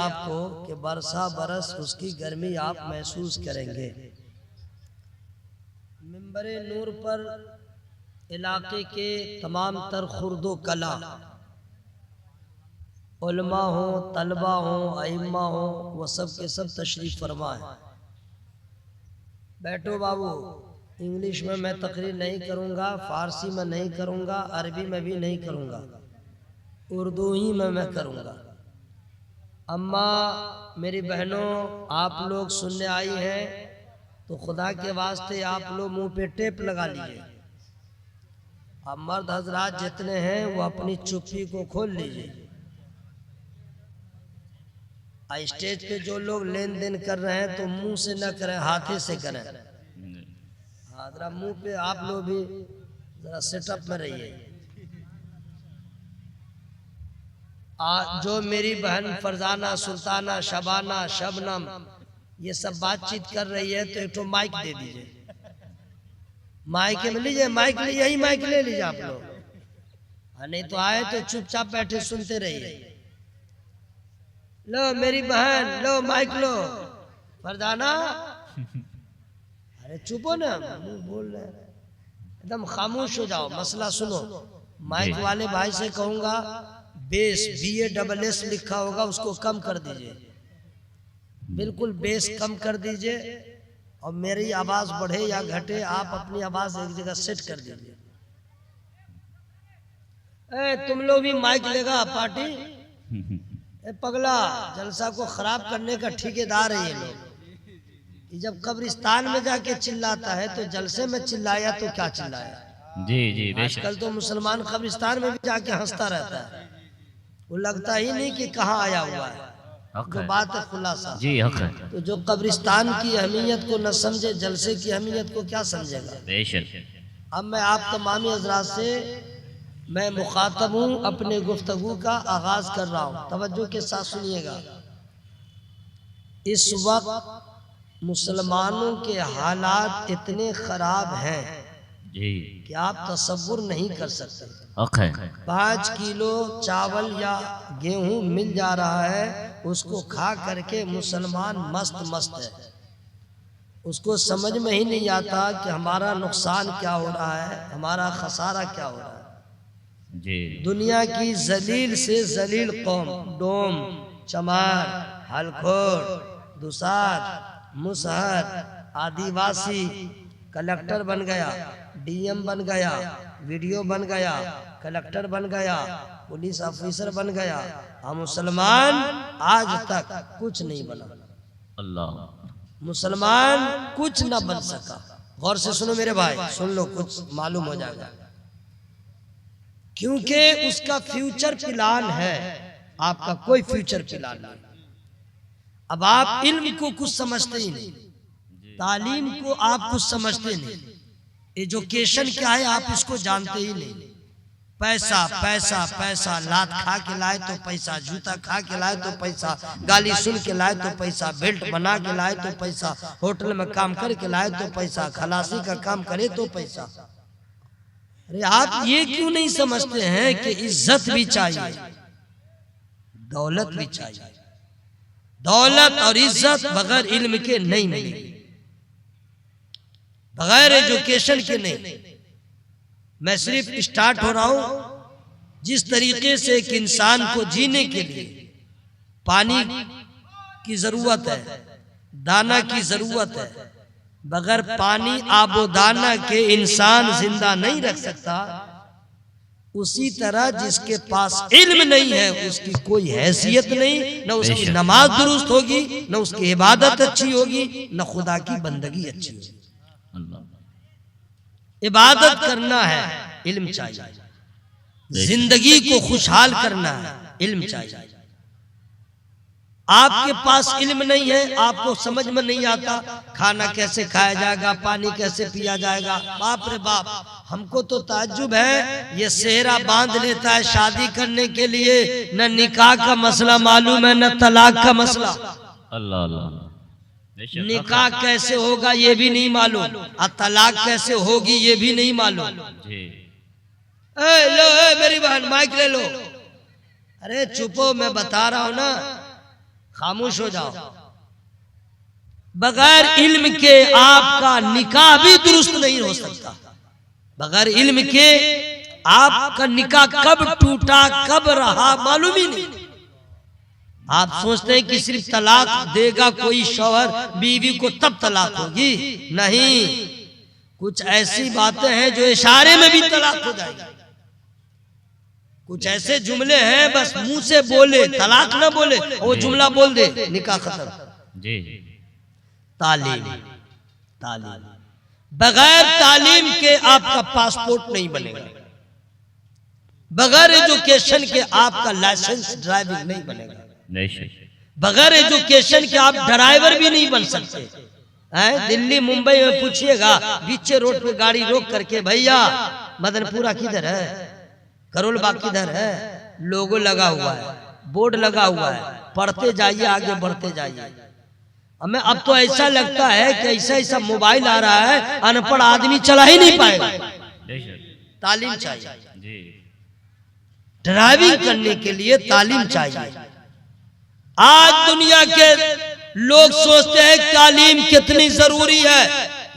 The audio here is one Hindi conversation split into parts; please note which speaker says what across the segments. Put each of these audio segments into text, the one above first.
Speaker 1: आपको कि बरसा बरस उसकी गर्मी आप महसूस करेंगे। मिंबरे नूर पर इलाके के तमाम तर खुर्दो कला उलमा हो, तलबा हो, अइम्मा हो, वो सब के सब तशरीफ फरमा है। बैठो बाबू। इंग्लिश में मैं तकरीर नहीं करूँगा, फारसी में नहीं करूँगा, अरबी में भी नहीं करूँगा, उर्दू ही में मैं करूँगा। अम्मा मेरी बहनों, आप लोग सुनने आई हैं तो खुदा के वास्ते आप लोग मुंह पे टेप लगा लीजिए। अब मर्द हजरात जितने हैं वो अपनी चुप्पी को खोल लीजिए। स्टेज पे जो लोग लेन देन कर रहे हैं तो मुंह से न करें, हाथे से करें। हाँ, जरा मुंह पे आप लोग भी जरा सेटअप में रहिए। जो मेरी बहन फरजाना, सुल्ताना, शबाना, शबनम ये सब बातचीत कर रही है तो एक तो माइक दे दीजिए। माइक में लीजिए, माइक लीजिए, यही माइक ले लीजिए आप लोग। नहीं तो आए तो चुपचाप बैठे सुनते रहिए। लो मेरी बहन, लो माइक लो। फरजाना, अरे चुपो ना, मुंह बोल रहे हैं, एकदम खामोश हो जाओ, मसला सुनो। माइक वाले भाई से कहूंगा बेस BASS लिखा होगा उसको कम कर दीजिए, बिल्कुल बेस कम कर दीजिए। और मेरी आवाज बढ़े या घटे आप अपनी आवाज एक जगह सेट कर दीजिए। तुम लोग भी माइक लेगा पार्टी? पगला, जलसा को खराब करने का ठेकेदार है ये लोग। जब कब्रिस्तान में जाके चिल्लाता है तो जलसे में चिल्लाया तो क्या चिल्लाया।
Speaker 2: जी जी।
Speaker 1: आजकल तो मुसलमान कब्रिस्तान में भी जाके हंसता रहता है, वो लगता ही नहीं कि कहाँ आया हुआ है। जो बात है खुलासा
Speaker 2: जी हक है।
Speaker 1: तो जो कब्रिस्तान की अहमियत को न समझे, जलसे की अहमियत को क्या समझेगा।
Speaker 2: बेशक।
Speaker 1: अब मैं आप तमामी हजरात से मैं मुखातब हूँ, अपने गुफ्तगू का आगाज कर रहा हूँ। तवज्जो के साथ सुनिएगा। इस वक्त मुसलमानों के हालात इतने खराब हैं
Speaker 2: जी
Speaker 1: कि आप तसव्वुर नहीं कर सकते।
Speaker 2: हक है।
Speaker 1: 5 किलो चावल या गेहूं मिल जा रहा है, उसको खा करके मुसलमान मस्त मस्त है। उसको समझ में ही नहीं आता कि हमारा नुकसान क्या हो रहा है, हमारा खसारा क्या हो रहा है।
Speaker 2: जी।
Speaker 1: दुनिया की जलील से जलील कौम, डोम, चमार, हलखोर, दुसाद, मुसहर, आदिवासी कलेक्टर बन गया, DM बन गया, वीडियो बन गया, कलेक्टर बन गया, पुलिस ऑफिसर बन गया। हम मुसलमान आज तक कुछ नहीं बना।
Speaker 2: अल्लाह।
Speaker 1: मुसलमान कुछ ना बन सका। गौर से सुनो मेरे भाई, सुन लो, कुछ मालूम हो जाएगा। क्योंकि उसका फ्यूचर प्लान है, आपका कोई फ्यूचर प्लान नहीं। अब आप इल्म को कुछ समझते ही नहीं, तालीम को आप कुछ समझते नहीं, एजुकेशन क्या है आप इसको जानते ही नहीं। पैसा पैसा पैसा, लात खा के लाए तो पैसा, जूता खा के लाए तो पैसा, गाली सुन के लाए तो पैसा, बेल्ट बना के लाए तो पैसा, होटल में काम करके लाए तो पैसा, खलासी का काम करे तो पैसा। अरे आप ये क्यों नहीं समझते हैं कि इज्जत भी चाहिए, दौलत भी चाहिए। दौलत और इज्जत बगैर इल्म के नहीं मिलेगी, बगैर एजुकेशन के नहीं। मैं सिर्फ स्टार्ट हो रहा हूं। जिस तरीके से एक इंसान को जीने के लिए पानी की जरूरत है, दाना की जरूरत है, बगैर पानी आबो दाना के इंसान जिंदा नहीं रख सकता, उसी तरह जिसके पास इल्म नहीं है उसकी कोई हैसियत नहीं, न उसकी नमाज दुरुस्त होगी, न उसकी इबादत अच्छी होगी, न खुदा की बंदगी अच्छी होगी। इबादत करना है, इल्म चाहिए। जिंदगी को खुशहाल करना है, इल्म चाहिए। आपके पास इल्म नहीं है, आपको समझ में नहीं आता खाना कैसे खाया जाएगा, पानी कैसे पिया जाएगा। बाप रे बाप, हमको तो ताज्जुब है, ये सेहरा बांध लेता है शादी करने के लिए, न निकाह का मसला मालूम है, न तलाक का मसला।
Speaker 2: अल्लाह अल्लाह।
Speaker 1: निकाह कैसे होगा ये भी नहीं मालूम, और तलाक कैसे होगी ये भी नहीं मालूम। लो मेरी बहन माइक ले लो। अरे चुपो, मैं बता रहा हूं ना, खामोश हो जाओ। बगैर इल्म के आपका निकाह भी दुरुस्त नहीं हो सकता। बगैर इल्म के आपका निकाह कब टूटा कब रहा मालूम ही नहीं। आप सोचते हैं कि सिर्फ तलाक देगा कोई शौहर बीवी को तब तलाक होगी, नहीं। कुछ ऐसी बातें हैं जो इशारे में भी तलाक हो जाएगी। कुछ ऐसे जुमले हैं बस मुंह से बोले, तलाक ना बोले, वो जुमला बोल दे, निकाह खत्म।
Speaker 2: जी।
Speaker 1: तालीम, तालीम, बगैर तालीम के आपका पासपोर्ट नहीं बनेगा। बगैर एजुकेशन के आपका लाइसेंस ड्राइविंग नहीं बनेगा। बगैर एजुकेशन के आप ड्राइवर भी नहीं बन सकते। दिल्ली मुंबई में पूछिएगा, बीचे रोड पे गाड़ी रोक करके, भैया मदनपुरा किधर है, करोल बाग किधर है, लोगो लगा हुआ है, बोर्ड लगा हुआ है, पढ़ते जाइए, आगे बढ़ते जाइए। हमें अब तो ऐसा लगता है कि ऐसा ऐसा मोबाइल आ रहा है, अनपढ़ आदमी चला ही नहीं पाएगा। तालीम चाहिए, ड्राइविंग करने के लिए तालीम चाहिए। आज दुनिया के लोग सोचते हैं तालीम कितनी जरूरी है,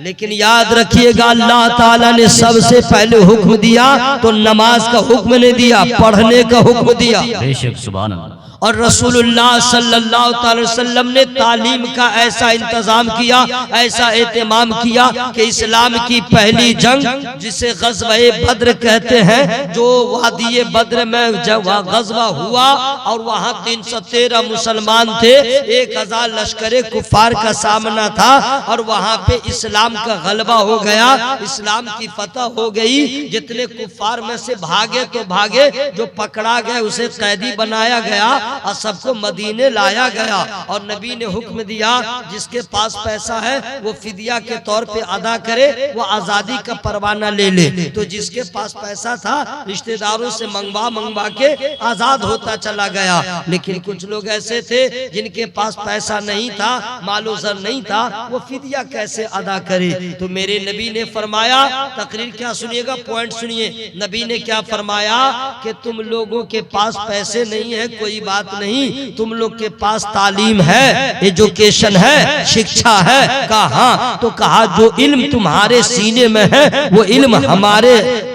Speaker 1: लेकिन याद रखिएगा अल्लाह ताला ने सबसे पहले हुक्म दिया तो नमाज का हुक्म नहीं दिया, पढ़ने का हुक्म दिया।
Speaker 2: बेशक सुभान अल्लाह।
Speaker 1: और रसूलुल्लाह सल्लल्लाहु अलैहि वसल्लम ने तालीम का ऐसा इंतजाम किया, ऐसा एहतमाम किया कि इस्लाम की पहली जंग जिसे गज़वा-ए बद्र कहते हैं, जो वादी बद्र में जब गज़वा हुआ और वहाँ 313 मुसलमान थे, 1000 लश्करे कुफार का सामना था और वहाँ पे इस्लाम का गलबा हो गया, इस्लाम की फतह हो गई। जितने कुफार में से भागे तो भागे, जो पकड़ा गए उसे कैदी बनाया गया और सबको मदीने लाया गया। और नबी ने हुक्म दिया जिसके पास पैसा है वो फिदिया के तौर पे अदा करे, वो आजादी का परवाना ले ले। तो जिसके पास पैसा था रिश्तेदारों से मंगवा के आजाद होता चला गया। लेकिन कुछ लोग ऐसे थे जिनके पास पैसा नहीं था, मालो ज़र नहीं था, वो फिदिया कैसे अदा करे। तो मेरे नबी ने फरमाया, तकरीर क्या सुनिएगा, पॉइंट सुनिए। नबी ने क्या फरमाया कि तुम लोगों के पास पैसे नहीं है कोई बात नहीं, तुम लोग के पास तालीम है, एजुकेशन है, शिक्षा है। कहा तो कहा जो इल्म तुम्हारे सीने में है वो इल्म हमारे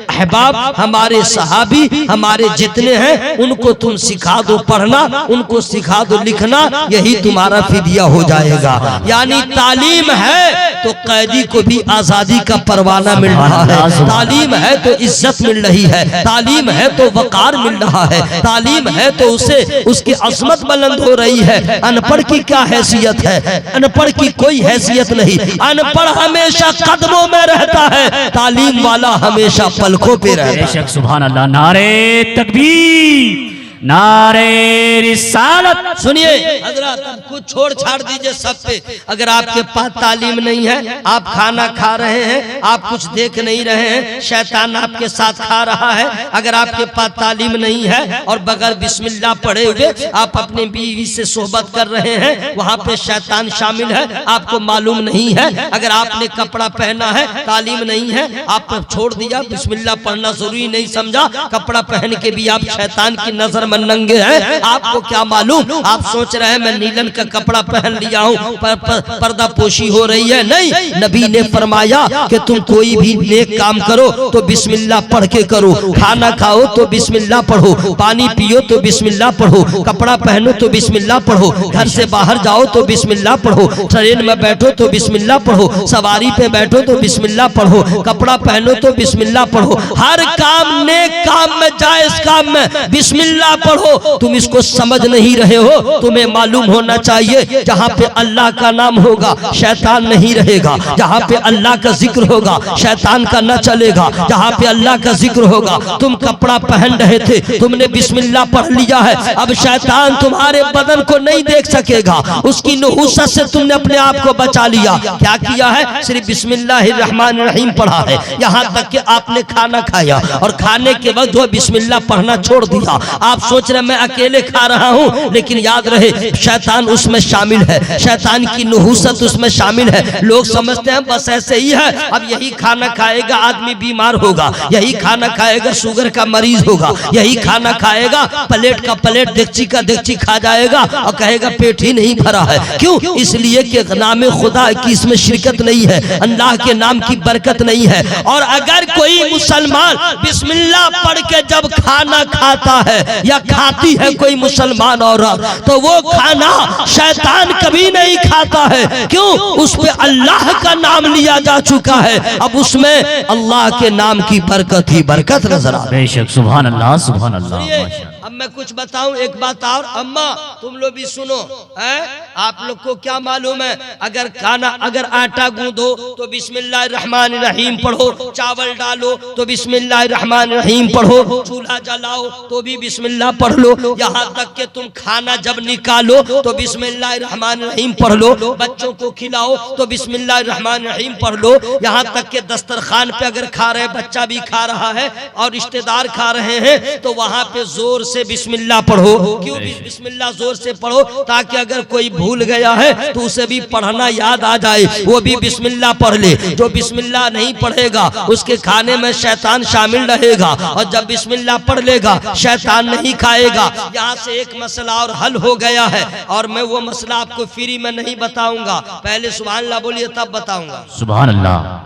Speaker 1: अहबाब, हमारे सहाबी, हमारे जितने हैं उनको तुम सिखा दो पढ़ना, उनको सिखा दो लिखना, यही तुम्हारा फिदिया हो जाएगा। यानी तालीम है तो कैदी को भी आजादी का परवाना मिल रहा है, तालीम है तो इज्जत मिल रही है, तालीम है तो वकार मिल रहा है, तालीम है तो उसे उसकी अजमत बुलंद हो रही है। अनपढ़ की क्या हैसियत है, अनपढ़ की कोई हैसियत नहीं। अनपढ़ हमेशा कदमों में रहता है, तालीम वाला हमेशा पलकों पे रहता है।
Speaker 2: बेशक सुभान अल्लाह। नारे तकबीर, नारे रिसालत।
Speaker 1: सुनिए हजरत, कुछ छोड़ छाड़ दीजिए सब पे। अगर आपके पास तालीम नहीं है, आप खाना खा रहे हैं, आप कुछ देख नहीं रहे हैं, शैतान आपके साथ खा रहा है। अगर आपके पास तालीम नहीं है और बगैर बिस्मिल्लाह पढ़े हुए आप अपने बीवी से सोहबत कर रहे हैं, वहाँ पे शैतान शामिल है, आपको मालूम नहीं है। अगर आपने कपड़ा पहना है, तालीम नहीं है, आप छोड़ दिया, बिस्मिल्लाह पढ़ना जरूरी नहीं समझा, कपड़ा पहन के भी आप शैतान की नजर में नंगे हैं, आपको क्या मालूम। आप सोच रहे हैं मैं नीलन का कपड़ा पहन लिया हूँ, पर्दा पोशी हो रही है। नहीं, नबी ने फरमाया कि तुम कोई भी नेक काम करो तो बिस्मिल्लाह पढ़ के करो, खाना खाओ तो बिस्मिल्लाह पढ़ो, पानी पियो तो बिस्मिल्लाह पढ़ो, कपड़ा पहनो तो बिस्मिल्लाह पढ़ो, घर से बाहर जाओ तो बिस्मिल्लाह पढ़ो, ट्रेन में बैठो तो बिस्मिल्लाह पढ़ो, सवारी पे बैठो तो बिस्मिल्लाह पढ़ो, कपड़ा पहनो तो बिस्मिल्लाह पढ़ो। हर काम नेक काम में, जायज काम में बिस्मिल्लाह पढ़ो। तुम इसको समझ नहीं रहे हो, तुम्हें मालूम होना चाहिए जहाँ पे अल्लाह का नाम होगा शैतान नहीं रहेगा, जहाँ पे अल्लाह का जिक्र होगा शैतान का न चलेगा, जहाँ पे अल्लाह का जिक्र होगा। तुम कपड़ा पहन रहे थे, तुमने बिस्मिल्लाह पढ़ लिया है, अब शैतान तुम्हारे बदन को नहीं देख सकेगा, उसकी नुहुसत से तुमने अपने आप को बचा लिया। क्या किया है, सिर्फ बिस्मिल्लाहिर्रहमानिर्रहीम पढ़ा है, यहाँ तक कि आपने खाना खाया और खाने के वक्त जो बिस्मिल्लाह पढ़ना छोड़ दिया। आप सोच रहे मैं अकेले खा रहा हूँ, लेकिन याद रहे शैतान उसमें शामिल है, शैतान की नहुसत उसमें शामिल है। लोग समझते हैं बस ऐसे ही है, अब यही खाना खाएगा आदमी बीमार होगा, यही खाना खाएगा शुगर का मरीज होगा, यही खाना खाएगा प्लेट का प्लेट डेगची का डेगची खा जाएगा और कहेगा पेट ही नहीं भरा है। क्यों? इसलिए कि नाम खुदा की इसमें शिरकत नहीं है, अल्लाह के नाम की बरकत नहीं है। और अगर कोई मुसलमान बिस्मिल्लाह पढ़ के जब खाना खाता है या खाती है कोई मुसलमान औरत, तो वो खाना शैतान कभी नहीं खाता है। क्यों? उस पे अल्लाह का नाम लिया जा चुका है, अब उसमें अल्लाह के नाम की बरकत ही बरकत नजर आ रही है।
Speaker 2: बेशक, सुभान अल्लाह, सुभान अल्लाह, माशाअल्लाह।
Speaker 1: अब मैं कुछ बताऊं, एक बात और अम्मा तुम लोग भी सुनो है। आप लोग को क्या मालूम है, अगर खाना अगर आटा गूंदो तो बिस्मिल्लाहिर्रहमानिर्रहीम पढ़ो, चावल डालो तो बिस्मिल्लाहिर्रहमानिर्रहीम पढ़ो, चूल्हा जलाओ तो भी बिस्मिल्लाह पढ़ लो, यहाँ तक कि तुम खाना जब निकालो तो बिस्मिल्लाहिर्रहमानिर्रहीम पढ़ लो, बच्चों को खिलाओ तो बिस्मिल्लाहिर्रहमानिर्रहीम पढ़ लो, यहाँ तक कि दस्तरखान पे अगर खा रहे बच्चा भी खा रहा है और रिश्तेदार खा रहे हैं तो वहां पे जोर से बिस्मिल्लाह पढ़ो। क्यों बिस्मिल्लाह जोर से पढ़ो? ताकि अगर कोई भूल गया है तो उसे भी पढ़ना याद आ जाए, वो भी बिस्मिल्लाह पढ़ ले। जो बिस्मिल्लाह नहीं पढ़ेगा उसके खाने में शैतान शामिल रहेगा, और जब बिस्मिल्लाह पढ़ लेगा शैतान नहीं खाएगा। यहाँ से एक मसला और हल हो गया है, और मैं वो मसला आपको फ्री में नहीं बताऊंगा, पहले सुभान अल्लाह बोलिए तब बताऊंगा।
Speaker 2: सुभान अल्लाह।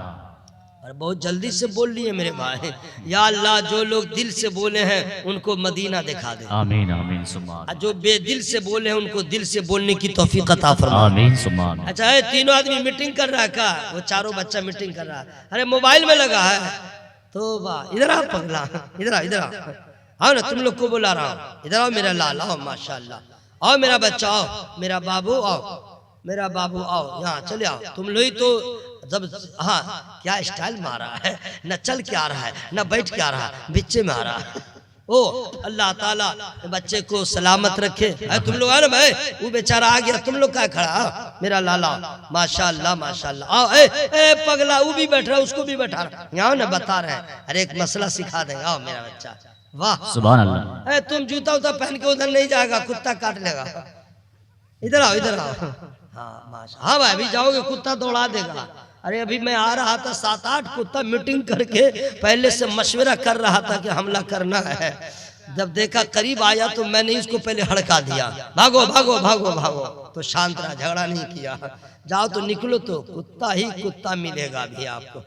Speaker 1: बहुत जल्दी से बोल लिए मेरे भाई। या अल्लाह, जो लोग दिल से बोले हैं उनको मदीना दिखा दे,
Speaker 2: आमीन आमीन सुभान।
Speaker 1: जो बेदिल से बोले हैं उनको दिल से बोलने की तौफीक अता फरमा,
Speaker 2: आमीन सुभान।
Speaker 1: अच्छा है, तीनों आदमी मीटिंग कर रहा है का? वो चारों बच्चा मीटिंग कर रहा है, अरे मोबाइल में लगा है तो वाह। इधर आओ पगला, इधर आओ, इधर आओ ना, तुम लोग को बुला रहा हूँ, इधर आओ मेरा लाल, आओ माशाल्लाह, आओ मेरा बच्चा, आओ मेरा बाबू, आओ मेरा बाबू, आओ यहाँ चले आओ। तुम लोग ही तो जब, हाँ क्या स्टाइल मारा है, न चल के आ रहा है न बैठ के आ रहा है, बिच्चे में आ रहा है। ओ अल्लाह ताला बच्चे को सलामत रखे। तुम लोग आए ना भाई, वो बेचारा आ गया, तुम लोग क्या खड़ा, मेरा लाला माशाल्लाह माशाल्लाह। आओ ए पगला, वो भी बैठ रहा है, उसको भी बैठा रहा, यहाँ ना बता रहे हैं, अरे एक मसला सिखा देंगे, आओ मेरा बच्चा, वाह
Speaker 2: सुभान अल्लाह।
Speaker 1: तुम जूता उता पहन के उधर नहीं जाएगा, कुत्ता काट लेगा, इधर आओ इधर आओ। हाँ माशा, हाँ भाई अभी जाओगे कुत्ता दौड़ा देगा। अरे अभी मैं आ रहा था, 7-8 कुत्ता मीटिंग करके पहले से मशवरा कर रहा था कि हमला करना है। जब देखा करीब आया तो मैंने उसको पहले हड़का दिया, भागो भागो भागो भागो, तो शांत रहा, झगड़ा नहीं किया। जाओ तो निकलो तो कुत्ता ही कुत्ता मिलेगा भी आपको।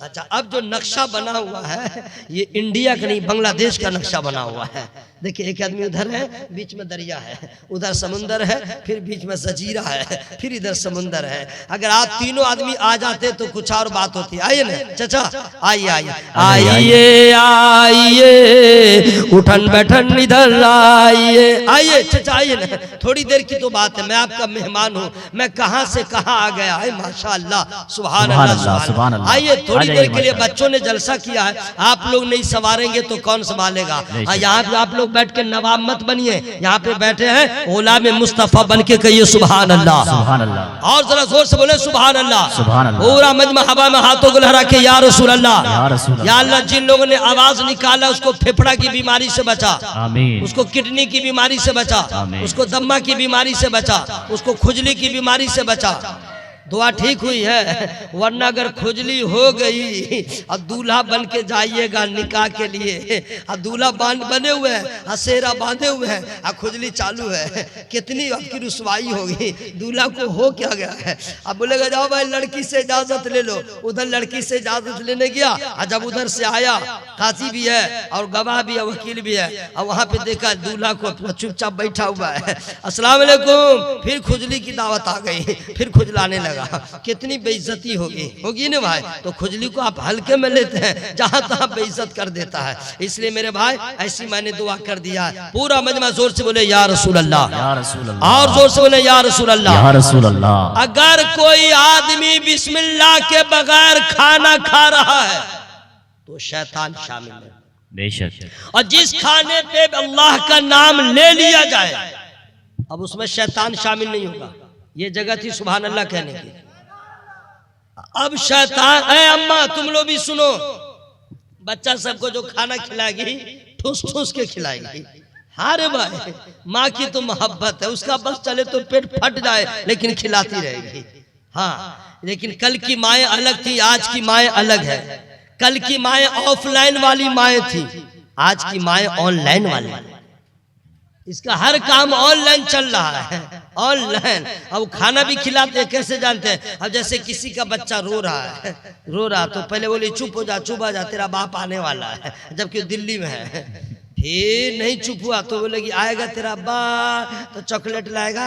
Speaker 1: अच्छा, अब जो नक्शा बना हुआ है ये इंडिया का नहीं बांग्लादेश का नक्शा बना हुआ है। देखिए एक आदमी उधर है, बीच में दरिया है, उधर समुंदर है, फिर बीच में जजीरा है, फिर इधर समुंदर है। अगर आप तीनों आदमी आ जाते तो कुछ और बात होती। आइए ना चाचा, आइए आइए आइए आइए, उठन बैठन इधर आइए, आइए चाचा आइए ना, थोड़ी देर की तो बात है, मैं आपका मेहमान हूँ, मैं कहाँ से कहाँ आ गया है, माशाअल्लाह सुभान अल्लाह सुभान अल्लाह। आइए थोड़ी देर के लिए, बच्चों ने जलसा किया है, आप लोग नहीं संवारेंगे तो कौन संभालेगा। यहाँ पे आप लोग बैठ के नवाब मत बनिए, यहाँ पे बैठे हैं गुलाम मुस्तफा बन के कहिए सुभान अल्लाह सुभान अल्लाह, और जरा जोर से बोले सुभान अल्लाह सुभान अल्लाह। पूरा मजमा हवा में हाथों को लहरा के या रसूल अल्लाह या अल्लाह। जिन लोगों ने आवाज निकाला उसको फेफड़ा की बीमारी से बचा, आमीन। उसको किडनी की बीमारी से बचा, उसको दम्मा की बीमारी से बचा, उसको खुजली की बीमारी से बचा। दुआ ठीक हुई है, वरना अगर खुजली हो गई अब दूल्हा बन के जाइएगा निकाह के लिए, अब दूल्हा बने हुए हैं, हसेरा बांधे हुए हैं, अब खुजली चालू है, कितनी आपकी रुसवाई होगी। दूल्हा को हो क्या गया है, अब बोलेगा जाओ भाई लड़की से इजाजत ले लो, उधर लड़की से इजाजत लेने गया, और जब उधर से आया काजी भी है और गवाह भी है, वकील भी है, और वहां पे देखा दूल्हा को चुपचाप बैठा हुआ है, अस्सलाम वालेकुम, फिर खुजली की दावत आ गई, फिर खुजलाने लगा, कितनी बेइज्जती होगी ना भाई। तो खुजली को आप हल्के में लेते हैं, जहां तहां बेइज्जत कर देता है। इसलिए मेरे भाई ऐसी मैंने दुआ कर दिया है। पूरा मजमा जोर से बोले या रसूल अल्लाह या रसूल अल्लाह, और जोर से बोले या रसूल अल्लाह या रसूल अल्लाह। अगर कोई आदमी बिस्मिल्लाह के बगैर खाना खा रहा है तो शैतान शामिल है, बेशक। और जिस खाने पे अल्लाह का नाम ले लिया जाए अब उसमें शैतान शामिल नहीं होगा। ये जगह थी सुभान अल्लाह कहने की। अब शैतान, अम्मा तुम लोग भी सुनो, बच्चा सबको जो खाना खिलाएगी ठूस ठूस के खिलाएगी, हाँ रे भाई, माँ की तो मोहब्बत है, उसका बस चले तो पेट फट जाए लेकिन खिलाती रहेगी। हाँ, लेकिन कल की माएँ अलग थी, आज की माएँ अलग है। कल की माएँ ऑफलाइन वाली माएँ थी, आज की माएँ ऑनलाइन वाली। इसका हर काम ऑनलाइन चल रहा है, ऑनलाइन। अब खाना भी खिलाते हैं, कैसे जानते हैं? अब जैसे किसी का बच्चा रो रहा है, तो पहले बोले चुप हो जा, चुप हो जा, तेरा बाप आने वाला है, जबकि दिल्ली में है। फिर नहीं चुप हुआ तो बोले कि आएगा तेरा अब्बा, तो चॉकलेट लाएगा,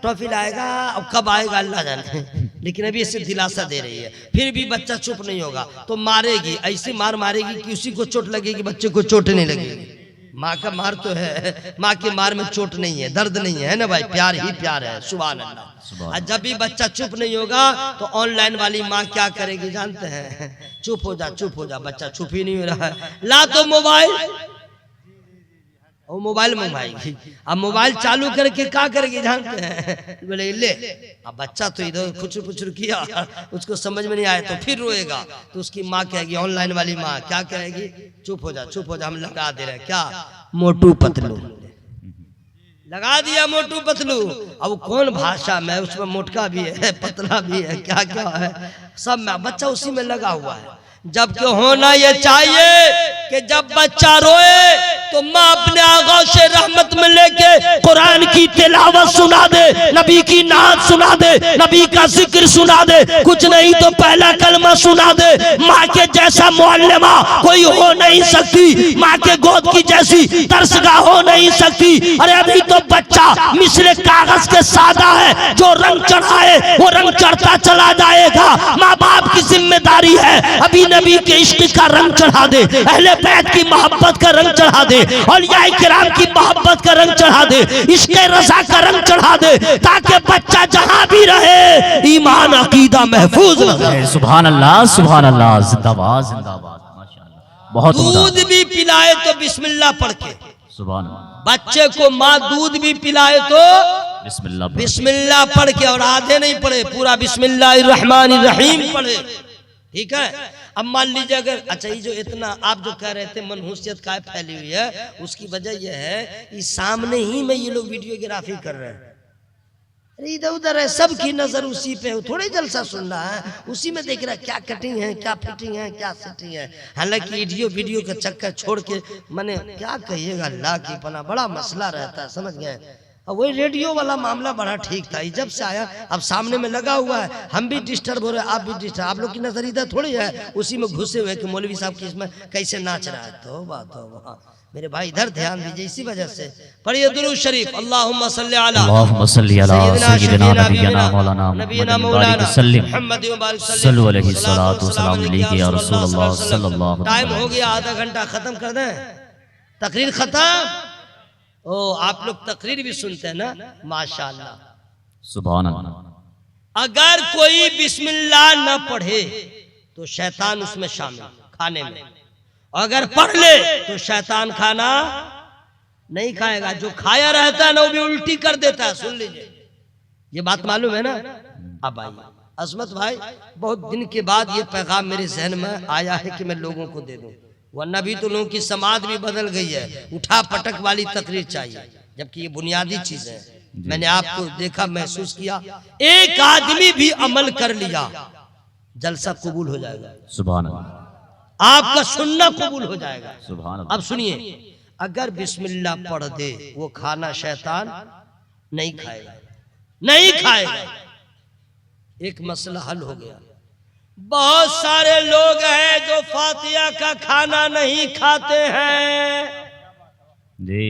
Speaker 1: टॉफी लाएगा, अब कब आएगा अल्लाह जाने। लेकिन अभी इसे दिलासा दे रही है, फिर भी बच्चा चुप नहीं होगा तो मारेगी, ऐसी मार मारेगी कि उसी को चोट लगेगी, बच्चे को चोट नहीं लगेगी। माँ का मार तो है, माँ की मार में चोट नहीं है, दर्द नहीं है ना भाई, प्यार ही प्यार है। सुभान अल्लाह। और जब भी बच्चा चुप नहीं होगा तो ऑनलाइन वाली माँ क्या करेगी जानते हैं? चुप हो जा, चुप हो जा, बच्चा चुप ही नहीं हो रहा है, ला तो मोबाइल, वो मोबाइल मंगवाएगी। अब मोबाइल चालू करके क्या करेगी जानते हैं? बोले ले, अब बच्चा तो इधर खुचर खुचर किया, उसको समझ में नहीं आया तो फिर रोएगा, तो उसकी माँ कहेगी, ऑनलाइन वाली माँ क्या कहेगी? चुप हो जा, चुप हो जा, हम लगा दे रहे हैं क्या, मोटू पतलू लगा दिया, मोटू पतलू। अब कौन भाषा में, उसमें मोटका भी है, पतला भी है, क्या क्या है, सब में बच्चा उसी में लगा हुआ है। जबकि होना यह चाहिए कि जब बच्चा रोए तो माँ अपने आगा से रहमत में लेके कुरान की तिलावत सुना दे, नबी की नात सुना दे, नबी का जिक्र सुना दे, कुछ नहीं तो पहला कलमा सुना दे। माँ के जैसा मुअल्लिमा कोई हो नहीं सकती, माँ के गोद की जैसी दरसगाह हो नहीं सकती। अरे अभी तो बच्चा मिसरे कागज के सादा है, जो रंग चढ़ाए वो रंग चढ़ता चला जाएगा। माँ बाप की जिम्मेदारी है, अभी नबी के इश्क का रंग चढ़ा दे, अहले बैत की मोहब्बत का रंग चढ़ा दे, औलिया किराम की मोहब्बत का रंग चढ़ा दे, इश्क़ रज़ा का रंग चढ़ा दे, ताकि बच्चा जहां भी रहे ईमान अकीदा महफूज रहे।
Speaker 2: सुभान अल्लाह, सुभान अल्लाह, जिंदाबाद जिंदाबाद, माशाअल्लाह, बहुत
Speaker 1: दूध भी पिलाए तो बिस्मिल्लाह पढ़ के,
Speaker 2: सुभान अल्लाह,
Speaker 1: बच्चे को माँ दूध भी पिलाए तो
Speaker 2: बिस्मिल्लाह
Speaker 1: पढ़ के, और आधे नहीं पढ़े, पूरा बिस्मिल्लाहिर्रहमानिर्रहीम पढ़े। ठीक है। अब मान लीजिए अगर, अच्छा ये जो इतना आप जो कह रहे थे मनहूसियत काय फैली हुई है, उसकी वजह यह है कि सामने ही में ये लोग वीडियोग्राफी कर रहे हैं, अरे इधर उधर है, सबकी नजर उसी पे, थोड़े जलसा सुन रहा है, उसी में देख रहा है क्या कटिंग है, क्या फिटिंग है, क्या सेटिंग है। हालांकि वीडियो का चक्कर छोड़ के मैंने क्या कहिएगा, अल्लाह की पनाह बड़ा मसला रहता है, समझ गए। अब वही रेडियो वाला मामला बड़ा ठीक था, जब से आया अब सामने में लगा हुआ है, हम भी डिस्टर्ब हो रहे हैं, आप भी डिस्टर्ब, आप लोग की नजर इधर थोड़ी है, उसी में घुसे हुए कि मौलवी साहब की इसमें कैसे नाच रहा है। तौबा तौबा, मेरे भाई इधर ध्यान दीजिए। इसी वजह से पढ़िए दुरूद शरीफ, अल्लाहुम्मा सल्ली अला
Speaker 2: सय्यिदिना नबियना मौलाना मुहम्मद व बारिक सल्लल्लाहु अलैहि वसल्लम या रसूलुल्लाह सल्लल्लाहु।
Speaker 1: टाइम हो गया, आधा घंटा, खत्म कर दें, तकरीर खत्म। ओ आप लोग तकरीर भी सुनते हैं ना, माशाअल्लाह,
Speaker 2: सुभान अल्लाह।
Speaker 1: अगर कोई बिस्मिल्लाह न पढ़े तो शैतान उसमें शामिल खाने में, अगर पढ़ ले तो शैतान खाना नहीं खाएगा, जो खाया रहता है ना वो भी उल्टी कर देता है। सुन लीजिए, ये बात मालूम है ना। अब आइए अजमत भाई, बहुत दिन के बाद ये पैगाम मेरे जहन में आया है कि मैं लोगों को दे दूं, वरना भी तो लोगों की समाज भी बदल गई है, उठा पटक वाली तकरीर चाहिए, जबकि ये बुनियादी चीज है। मैंने आपको देखा, महसूस किया, एक आदमी भी अमल कर लिया जलसा कबूल हो जाएगा,
Speaker 2: सुभान अल्लाह,
Speaker 1: आपका सुनना कबूल हो जाएगा,
Speaker 2: सुभान अल्लाह।
Speaker 1: अब सुनिए, अगर बिस्मिल्लाह पढ़ दे वो खाना शैतान नहीं खाएगा, नहीं खाएगा। एक मसला हल हो गया। बहुत सारे लोग हैं जो फातिहा का खाना नहीं खाते हैं
Speaker 2: जी।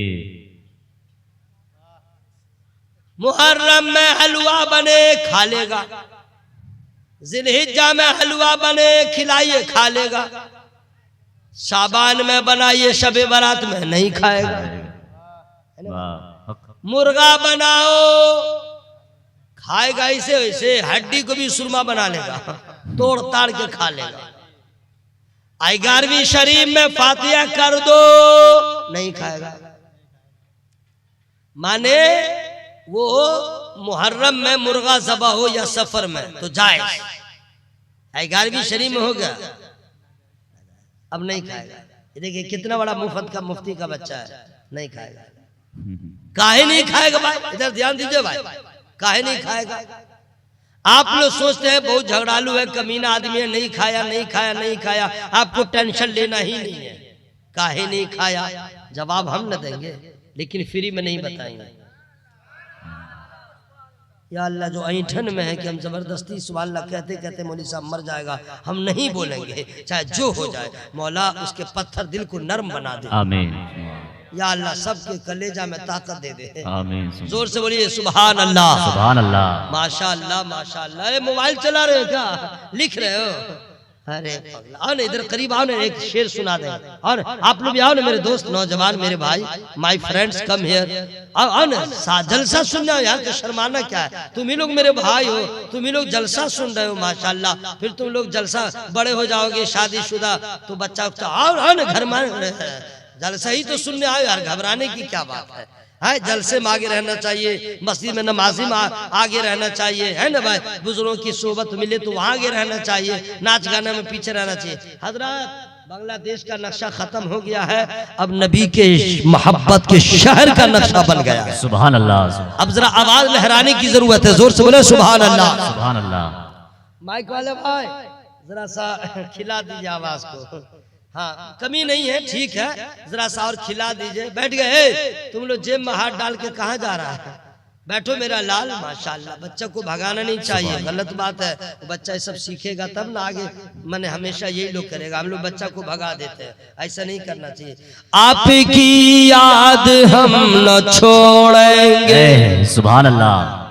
Speaker 1: मुहर्रम में हलवा बने खा लेगा, जिलहिज्जा में हलवा बने खिलाइए खा लेगा, शाबान में बनाइए शबे बारात में नहीं खाएगा। मुर्गा बनाओ खाएगा, इसे वैसे हड्डी को भी सुरमा बना लेगा, तोड़ ताड़ के खा लेगा। 11वीं शरीफ में फातिहा कर दो नहीं खाएगा, माने वो मुहर्रम में मुर्गा ज़बह हो या सफर में तो जाए, 11वीं शरीफ में हो गया, अब नहीं खाएगा। देखिए कितना बड़ा मुफ्त का मुफ्ती का बच्चा है, नहीं खाएगा। काहे नहीं खाएगा भाई, इधर ध्यान दीजिए भाई, काहे नहीं खाएगा? आप लोग सोचते हैं बहुत झगड़ालू है, कमीना आदमी है, नहीं खाया नहीं खाया नहीं खाया, आपको टेंशन लेना ही नहीं है। काहे नहीं खाया जवाब हम न देंगे, लेकिन फ्री में नहीं बताएंगे। या अल्लाह, जो ऐंठन में है कि हम जबरदस्ती सुभान अल्लाह कहते कहते मौलवी साहब मर जाएगा, हम नहीं बोलेंगे, चाहे जो हो जाए। मौला उसके पत्थर दिल को नरम बना दे, आमीन। या अल्लाह सबके कलेजा में ताकत दे दे, आमीन। जोर से बोलिए सुभान अल्लाह, सुभान अल्लाह, माशा अल्लाह माशा अल्लाह। मोबाइल चला रहे हो क्या, लिख रहे हो? अरे आओ ना इधर करीब आओ ना, एक शेर सुना दें। और आप लोग भी आओ ना मेरे दोस्त नौजवान, मेरे भाई, माय फ्रेंड्स कम हियर। आओ आओ ना, जलसा सुनना हो यार, तो शर्माना क्या है? तुम ही लोग मेरे भाई हो, तुम ही लोग जलसा सुन रहे हो माशाल्लाह। फिर तुम लोग जलसा बड़े हो जाओगे शादीशुदा तो बच्चा उच्चा, आओ ना घर में, जलसा ही तो सुनने आओ यार, घबराने की क्या बात है? है जलसे में आगे रहना चाहिए, मस्जिद में नमाजी में आगे रहना चाहिए, है ना भाई? बुजुर्गों की सोबत मिले तो वहां आगे रहना चाहिए, नाच गाना में पीछे रहना चाहिए। हजरत बांग्लादेश का नक्शा खत्म हो गया है, अब नबी के मोहब्बत के शहर का नक्शा बन गया है। सुभान अल्लाह। अब जरा आवाज लहराने की जरूरत है, जोर से बोले सुभान अल्लाह, सुभान अल्लाह। माइक वाले भाई जरा सा खिला दीजिए आवाज को। हाँ कमी नहीं है, ठीक है, जरा सा और खिला दीजिए। बैठ गए तुम लोग, जेब में हाथ डाल के कहाँ जा रहा है? बैठो मेरा लाल, माशाल्लाह। बच्चा को भगाना नहीं चाहिए, गलत बात है। बच्चा ये सब सीखेगा तब ना आगे, मैंने हमेशा यही लोग करेगा, हम लोग बच्चा को भगा देते हैं, ऐसा नहीं करना चाहिए। आपकी याद हम न छोड़ेंगे, सुभान अल्लाह।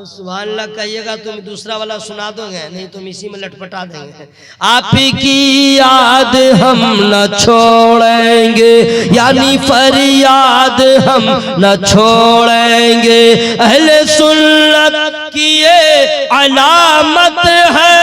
Speaker 1: सुभान अल्लाह कहिएगा तुम दूसरा वाला सुना दोगे, नहीं तुम इसी में लटपटा देंगे। आपकी याद हम न छोड़ेंगे, यानी फरियाद हम न छोड़ेंगे, अहले सुन्नत की ये अलामत है।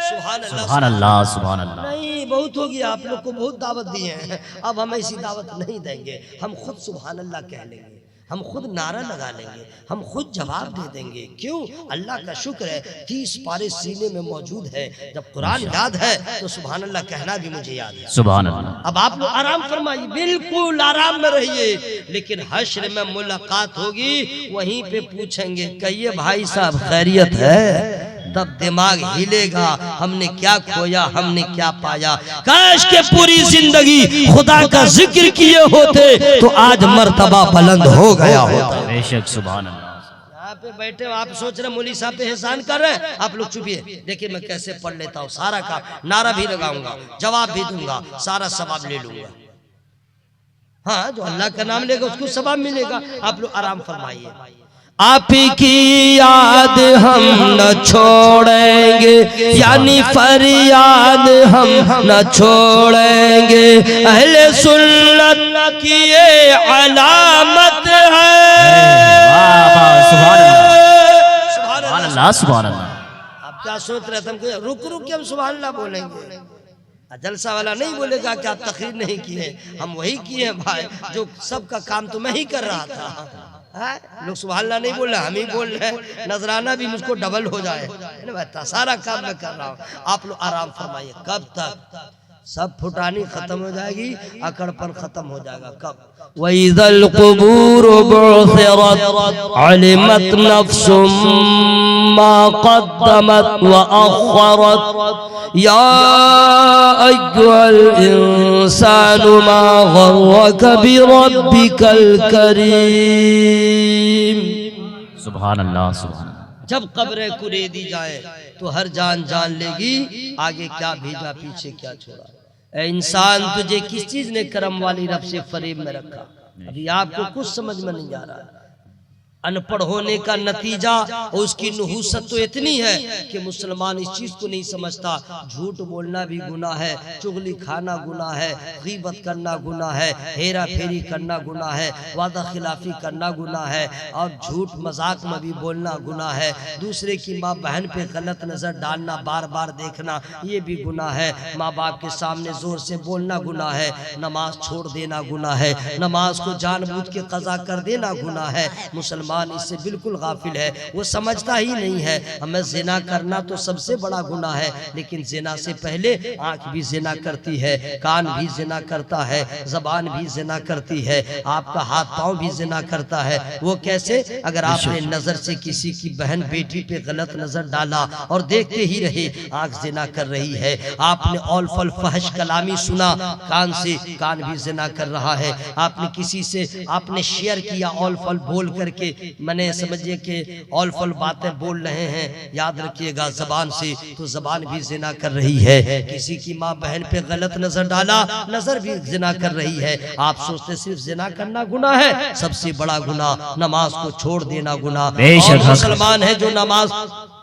Speaker 1: सुभान अल्लाह, सुभान अल्लाह। नहीं बहुत हो गया, आप लोग को बहुत दावत दी है, अब हम ऐसी दावत नहीं देंगे। हम खुद सुभान अल्लाह कह लेंगे, हम खुद नारा लगा लेंगे, हम खुद जवाब दे देंगे। क्यों? अल्लाह का शुक्र है 30 पारे सीने में मौजूद है। जब कुरान याद है तो सुभान अल्लाह कहना भी मुझे याद है। सुभान अल्लाह। अब आप लोग आराम फरमाइए, बिल्कुल आराम में रहिए, लेकिन हश्र में मुलाकात होगी, वहीं पे पूछेंगे कहिए भाई साहब खैरियत है, तब दिमाग हिलेगा, हमने क्या खोया, हमने क्या पाया। काश के पूरी जिंदगी खुदा का जिक्र किए होते तो आज मर्तबा बुलंद हो गया होता। बेशक सुभान अल्लाह। यहाँ पे बैठे हो आप सोच रहे मौलवी साहब पे एहसान कर रहे हैं, आप लोग चुपिए। देखिए मैं कैसे पढ़ लेता हूँ, सारा का नारा भी लगाऊंगा, जवाब भी दूंगा, सारा सवाब ले लूंगा। हाँ जो अल्लाह का नाम लेगा उसको सवाब मिलेगा। आप लोग आराम फरमाइए। आपकी याद हम न छोड़ेंगे, यानी फरियाद हम न छोड़ेंगे, अहले सुन्नत की ये अलामत है। सुभान अल्लाह, सुभान अल्लाह। आप क्या सोच रहे थे हमको रुक रुक के हम सुभान अल्लाह बोलेंगे? जलसा वाला नहीं बोलेगा कि आप तकरीर नहीं किए, हम वही किए हैं भाई, जो सबका काम तो मैं ही कर रहा था। लोग सुभान अल्लाह नहीं बोल रहे, हम ही बोल रहे हैं, नजराना भी मुझको डबल हो जाए, सारा काम मैं कर रहा हूँ। आप लोग आराम फरमाइए। कब तक? सब फुटानी खत्म हो जाएगी, अकड़पन खत्म हो जाएगा। कब? वइज़ल क़ुबूर बु'थिरत अलिमत नफ्सुम मा क़द्दमत व अख़रत या अय्युहल इंसानु मा ग़र्रक बिरब्बिकल करीम। सुभान अल्लाह, सुभान अल्लाह। जब कब्रें कुरेदी जाए तो हर जान जान लेगी आगे क्या भेजा पीछे क्या छोड़ा। ए इंसान तुझे किस चीज ने करम वाली रब से फरेब में रखा? अभी आपको कुछ समझ में नहीं आ रहा। अनपढ़ होने का नतीजा और उसकी नुहूसत तो इतनी है कि मुसलमान इस चीज को नहीं समझता। झूठ बोलना भी गुनाह है, चुगली खाना गुनाह है, गीबत करना गुनाह है, हेरा फेरी करना गुनाह है, वादा खिलाफी करना गुनाह है, और झूठ मजाक में भी बोलना गुनाह है। दूसरे की माँ बहन पे गलत नजर डालना, बार बार देखना, ये भी गुनाह है। माँ बाप के सामने जोर से बोलना गुनाह है। नमाज छोड़ देना गुनाह है। नमाज को जानबूझ के कज़ा कर देना गुनाह है। मुसलमान मुसलमान इससे बिल्कुल गाफिल है, वो समझता ही नहीं है। हमें जिना करना तो सबसे बड़ा गुनाह है, लेकिन जिना से पहले आंख भी जिना करती है, कान भी जिना करता है, जबान भी जिना करती है, आपका हाथ पांव भी जिना करता है। वो कैसे? अगर आपने नजर से किसी की बहन बेटी पे गलत नजर डाला और देखते ही रहे, आंख जिना कर रही है। आपने औल फल फहश कलामी सुना कान से, कान भी जिना कर रहा है। आपने किसी से आपने शेयर किया औल फल बोल करके, मैंने समझिए कि औल फल बातें बोल रहे हैं, याद रखिएगा जबान से, तो जबान भी जिना कर रही है। किसी की माँ बहन पे गलत नजर डाला, नजर भी जिना कर रही है। आप सोचते सिर्फ जिना करना गुनाह है, सबसे बड़ा गुनाह नमाज को छोड़ देना गुनाह। और मुसलमान है जो नमाज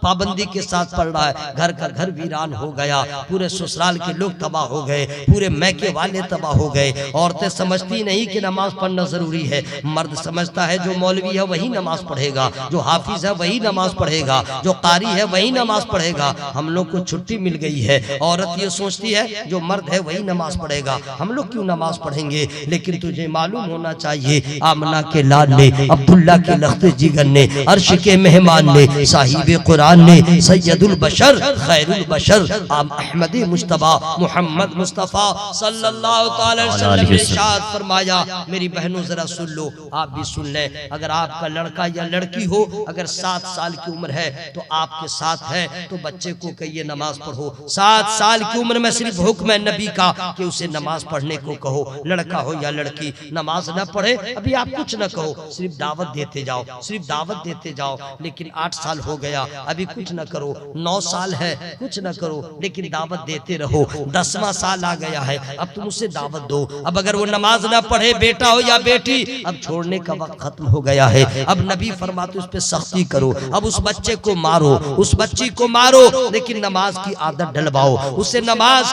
Speaker 1: पाबंदी के साथ पढ़ रहा है, घर का घर वीरान हो गया, पूरे ससुराल के लोग तबाह हो गए, पूरे मैके वाले तबाह हो गए। औरतें समझती नहीं कि नमाज पढ़ना जरूरी है, मर्द समझता है जो मौलवी है वही नमाज पढ़ेगा, जो हाफिज है वही नमाज पढ़ेगा, जो कारी है वही नमाज पढ़ेगा। हम लोग को छुट्टी मिल गई है, औरत ये सोचती है जो मर्द है वही नमाज पढ़ेगा, हम लोग क्यों नमाज पढ़ेंगे। लेकिन तुझे मालूम होना चाहिए, आमना के लाल ने, अब्दुल्ला के लख्ते जिगर ने, अर्श के मेहमान ने, साहिब कुरान ने, सैयदुल बशर खैरुल बशर अहमद मुस्तफा मोहम्मद मुस्तफा सल्लल्लाहु अलैहि वसल्लम ने इरशाद फरमाया। मेरी बहनों जरा सुन लो, आप भी सुन लें। अगर आपका लड़का या लड़की हो, अगर 7 साल की उम्र है तो आपके साथ है, तो बच्चे को कहिए नमाज पढ़ो। 7 साल की उम्र में सिर्फ हुक्म है नबी का कि उसे नमाज पढ़ने को कहो। लड़का हो या लड़की नमाज न पढ़े, अभी आप कुछ न कहो, सिर्फ दावत देते जाओ, सिर्फ दावत देते जाओ। लेकिन 8 साल हो गया, अभी कुछ न करो। 9 साल है, कुछ न करो, लेकिन दावत देते रहो। 10वां साल आ गया है, अब तुम उसे दावत दो। अब अगर वो नमाज ना पढ़े, बेटा हो या बेटी, अब छोड़ने का वक्त खत्म हो गया है। अब नबी फरमाते उस पे सख्ती करो, अब उस बच्चे को मारो, उस बच्ची को मारो, लेकिन नमाज की आदत डलवाओ, उसे नमाज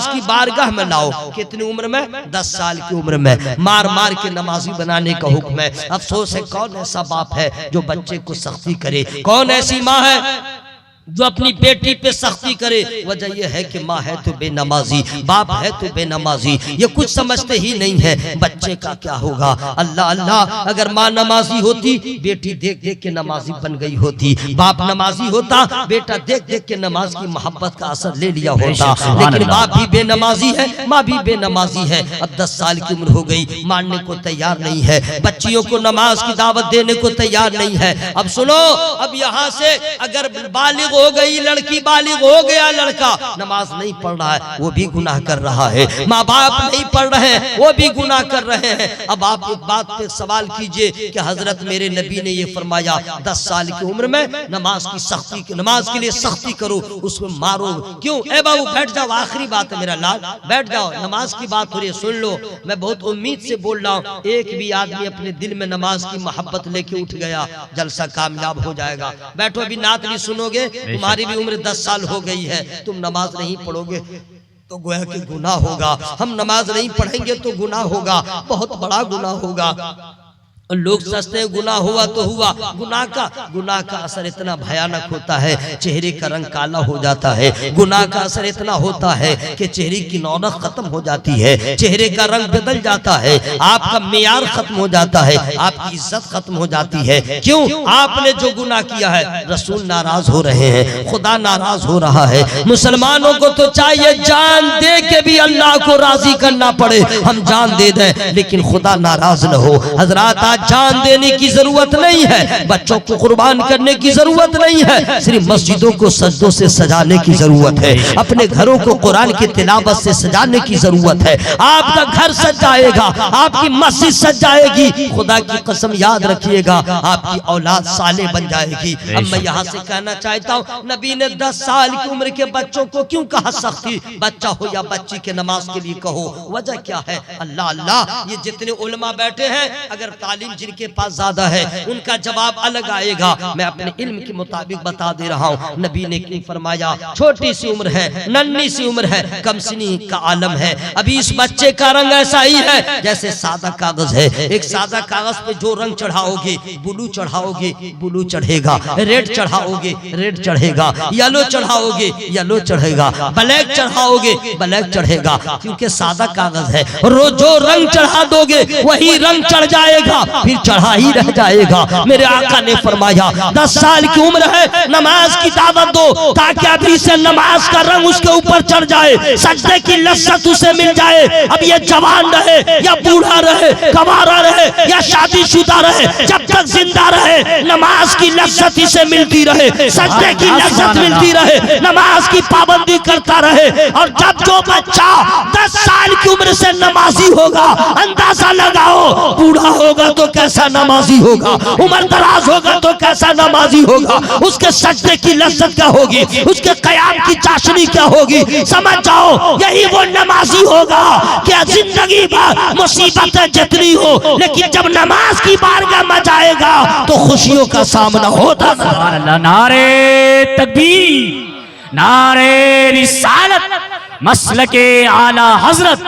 Speaker 1: की बारगाह में लाओ। कितनी उम्र में? 10 साल की उम्र में मार मार के नमाजी बनाने का हुक्म है। अफसोस है, कौन ऐसा बाप है जो बच्चे को सख्ती करे? कौन ऐसी माँ है जो अपनी बेटी पे सख्ती करे? वजह यह है कि माँ है तो बेनमाजी, बाप है तो बेनमाजी, ये कुछ समझते ही नहीं है बच्चे का क्या होगा। अल्लाह अल्लाह, अगर माँ नमाजी होती, बेटी देख देख के नमाजी बन गई होती। बाप नमाजी होता, बेटा देख देख के नमाज की मोहब्बत का असर ले लिया होता। लेकिन बाप भी बेनमाजी है, माँ भी बेनमाजी है। अब 10 साल की उम्र हो गई, मानने को तैयार नहीं है, बच्चियों को नमाज की दावत देने को तैयार नहीं है। अब सुनो, अब यहाँ से अगर बालिग हो गई लड़की, बालिग हो गया लड़का, नमाज नहीं पढ़ रहा है, वो भी गुनाह कर रहा है। माँ बाप नहीं पढ़ रहे हैं, वो भी गुनाह कर रहे हैं। अब आप एक बात पे सवाल कीजिए कि हजरत मेरे नबी ने ये फरमाया, 10 साल की उम्र में नमाज की सख्ती, नमाज के लिए सख्ती करो, उसमें मारो। क्यों? ए बाबू बैठ जाओ, आखिरी बात है मेरा लाल, बैठ जाओ, नमाज की बात हो रही है, सुन लो। मैं बहुत उम्मीद से बोल रहा हूँ, एक भी आदमी अपने दिल में नमाज की मोहब्बत लेके उठ गया, जलसा कामयाब हो जाएगा। बैठो, अभी नात भी सुनोगे, तुम्हारी भी उम्र 10 साल हो गई है, तुम नमाज नहीं पढ़ोगे तो गोया कि गुनाह होगा। हम नमाज नहीं पढ़ेंगे तो गुनाह होगा, बहुत बड़ा गुनाह होगा। लोग सोचते हैं गुनाह हुआ तो हुआ, गुनाह का असर इतना भयानक होता है, चेहरे का रंग काला हो जाता है। गुनाह का असर इतना होता है कि चेहरे की रौनक खत्म हो जाती है, चेहरे का रंग बदल जाता है, आपका मेयार खत्म हो जाता है, आपकी इज्जत खत्म हो जाती है। क्यों? आपने जो गुनाह किया है, रसूल नाराज हो रहे हैं, खुदा नाराज हो रहा है। मुसलमानों को तो चाहिए जान दे के भी अल्लाह को राजी करना पड़े, हम जान दे दें, लेकिन खुदा नाराज न हो। हजरात, जान देने की जरूरत नहीं है, बच्चों को कुर्बान करने की जरूरत नहीं है, सिर्फ मस्जिदों को सजदों से सजाने की जरूरत है, अपने घरों को कुरान की तिलावत से सजाने की जरूरत है। आपका घर सज जाएगा, आपकी मस्जिद सज जाएगी, खुदा की कसम याद रखिएगा, आपकी औलाद साले बन जाएगी। अब मैं यहाँ से कहना चाहता हूँ, नबी ने 10 साल की उम्र के बच्चों को क्यों कहा सख्ती? बच्चा हो या बच्ची के नमाज के लिए कहो, वजह क्या है? अल्लाह अल्लाह, ये जितने उलमा बैठे हैं, अगर तालीम जिनके पास ज्यादा है उनका जवाब अलग आएगा। मैं अपने इल्म के मुताबिक बता दे रहा हूँ, नबी ने क्यों फरमाया? छोटी सी उम्र है, नन्ही सी उम्र है, कमसिनी का आलम है, अभी इस बच्चे का रंग ऐसा ही है जैसे सादा कागज है। एक सादा कागज पे जो रंग चढ़ाओगे, ब्लू चढ़ाओगे, ब्लू चढ़ेगा, रेड चढ़ाओगे, रेड चढ़ेगा, येलो चढ़ाओगे, येलो चढ़ेगा, ब्लैक चढ़ाओगे, ब्लैक चढ़ेगा, क्योंकि सादा कागज है। जो रंग चढ़ा दोगे वही रंग चढ़ जाएगा। फिर चढ़ा ही रह जाएगा। मेरे आका ने फरमाया 10 साल की उम्र है, नमाज की दावत दो ताकि अभी से नमाज का रंग उसके ऊपर चढ़ जाए, सजदे की लज्जत उसे मिल जाए। अब ये जवान रहे या बूढ़ा रहे, कवारा रहे या शादीशुदा रहे, जब तक जिंदा रहे नमाज की लज्जत इसे मिलती रहे, सजदे की लज्जत मिलती रहे, नमाज की पाबंदी करता रहे। और जब जो बच्चा 10 साल की उम्र से नमाजी होगा, अंदाजा लगाओ बूढ़ा होगा तो कैसा नमाजी होगा, उम्र दराज होगा तो कैसा नमाजी होगा, उसके सजदे की लज्जत क्या होगी, उसके कयाम की चाशनी क्या होगी। समझ जाओ यही वो नमाजी होगा। क्या जिंदगी भर मुसीबतें जितनी हो, लेकिन जब नमाज की बारगाह में जाएगा तो खुशियों का सामना होता।
Speaker 2: नारे तकबीर, नारे रिसालत, मसलके आला हजरत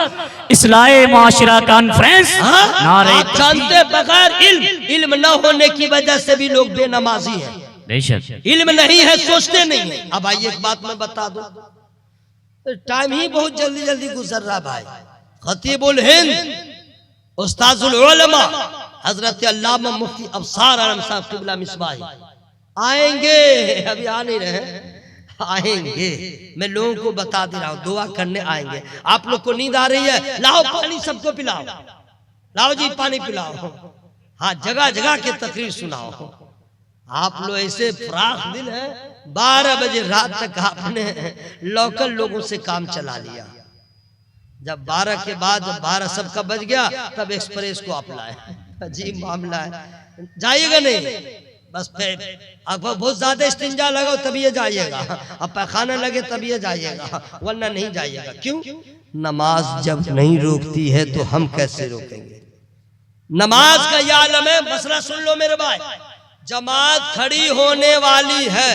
Speaker 2: इस्लाहे माशरा कॉन्फ्रेंस। नारे
Speaker 1: आप जानते बगैर इल्म न होने की वजह से भी लोग बेनमाजी हैं।
Speaker 2: बेशक
Speaker 1: इल्म नहीं है, सोचते नहीं है। अब आइए एक बात मैं बता दूं, टाइम ही बहुत जल्दी जल्दी गुजर रहा भाई। खतीबुल हिंद उस्ताजुल उलमा हजरत अल्लामा मुफ्ती अफसार आलम साहब क़िबला मिसबाही आएंगे, अभी आ नहीं रहे, आएंगे। मैं लोगों को बता दे रहा हूँ, दुआ करने आएंगे। आप लोग को नींद आ रही है, लाओ पानी सबको पिलाओ, लाओ जी पानी पिलाओ। हाँ, जगह जगह के तकरीर सुनाओ। आप लोग ऐसे फराख दिल है, 12 बजे रात तक आपने लोकल लोगों से काम चला लिया। जब 12 के बाद 12 सबका बज गया तब एक्सप्रेस को आप लाए। अजीब मामला है। जाइएगा नहीं, बस फिर अब बहुत ज्यादा इस्तिंजा लगाओ तभी ये जाइएगा, अब पैखाना लगे तभी ये जाइएगा, वरना नहीं जाइएगा। क्यों? नमाज जब नहीं रोकती है तो हम कैसे रोकेंगे? नमाज का ये आलम है। मसला सुन लो मेरे भाई, जमात खड़ी होने वाली है,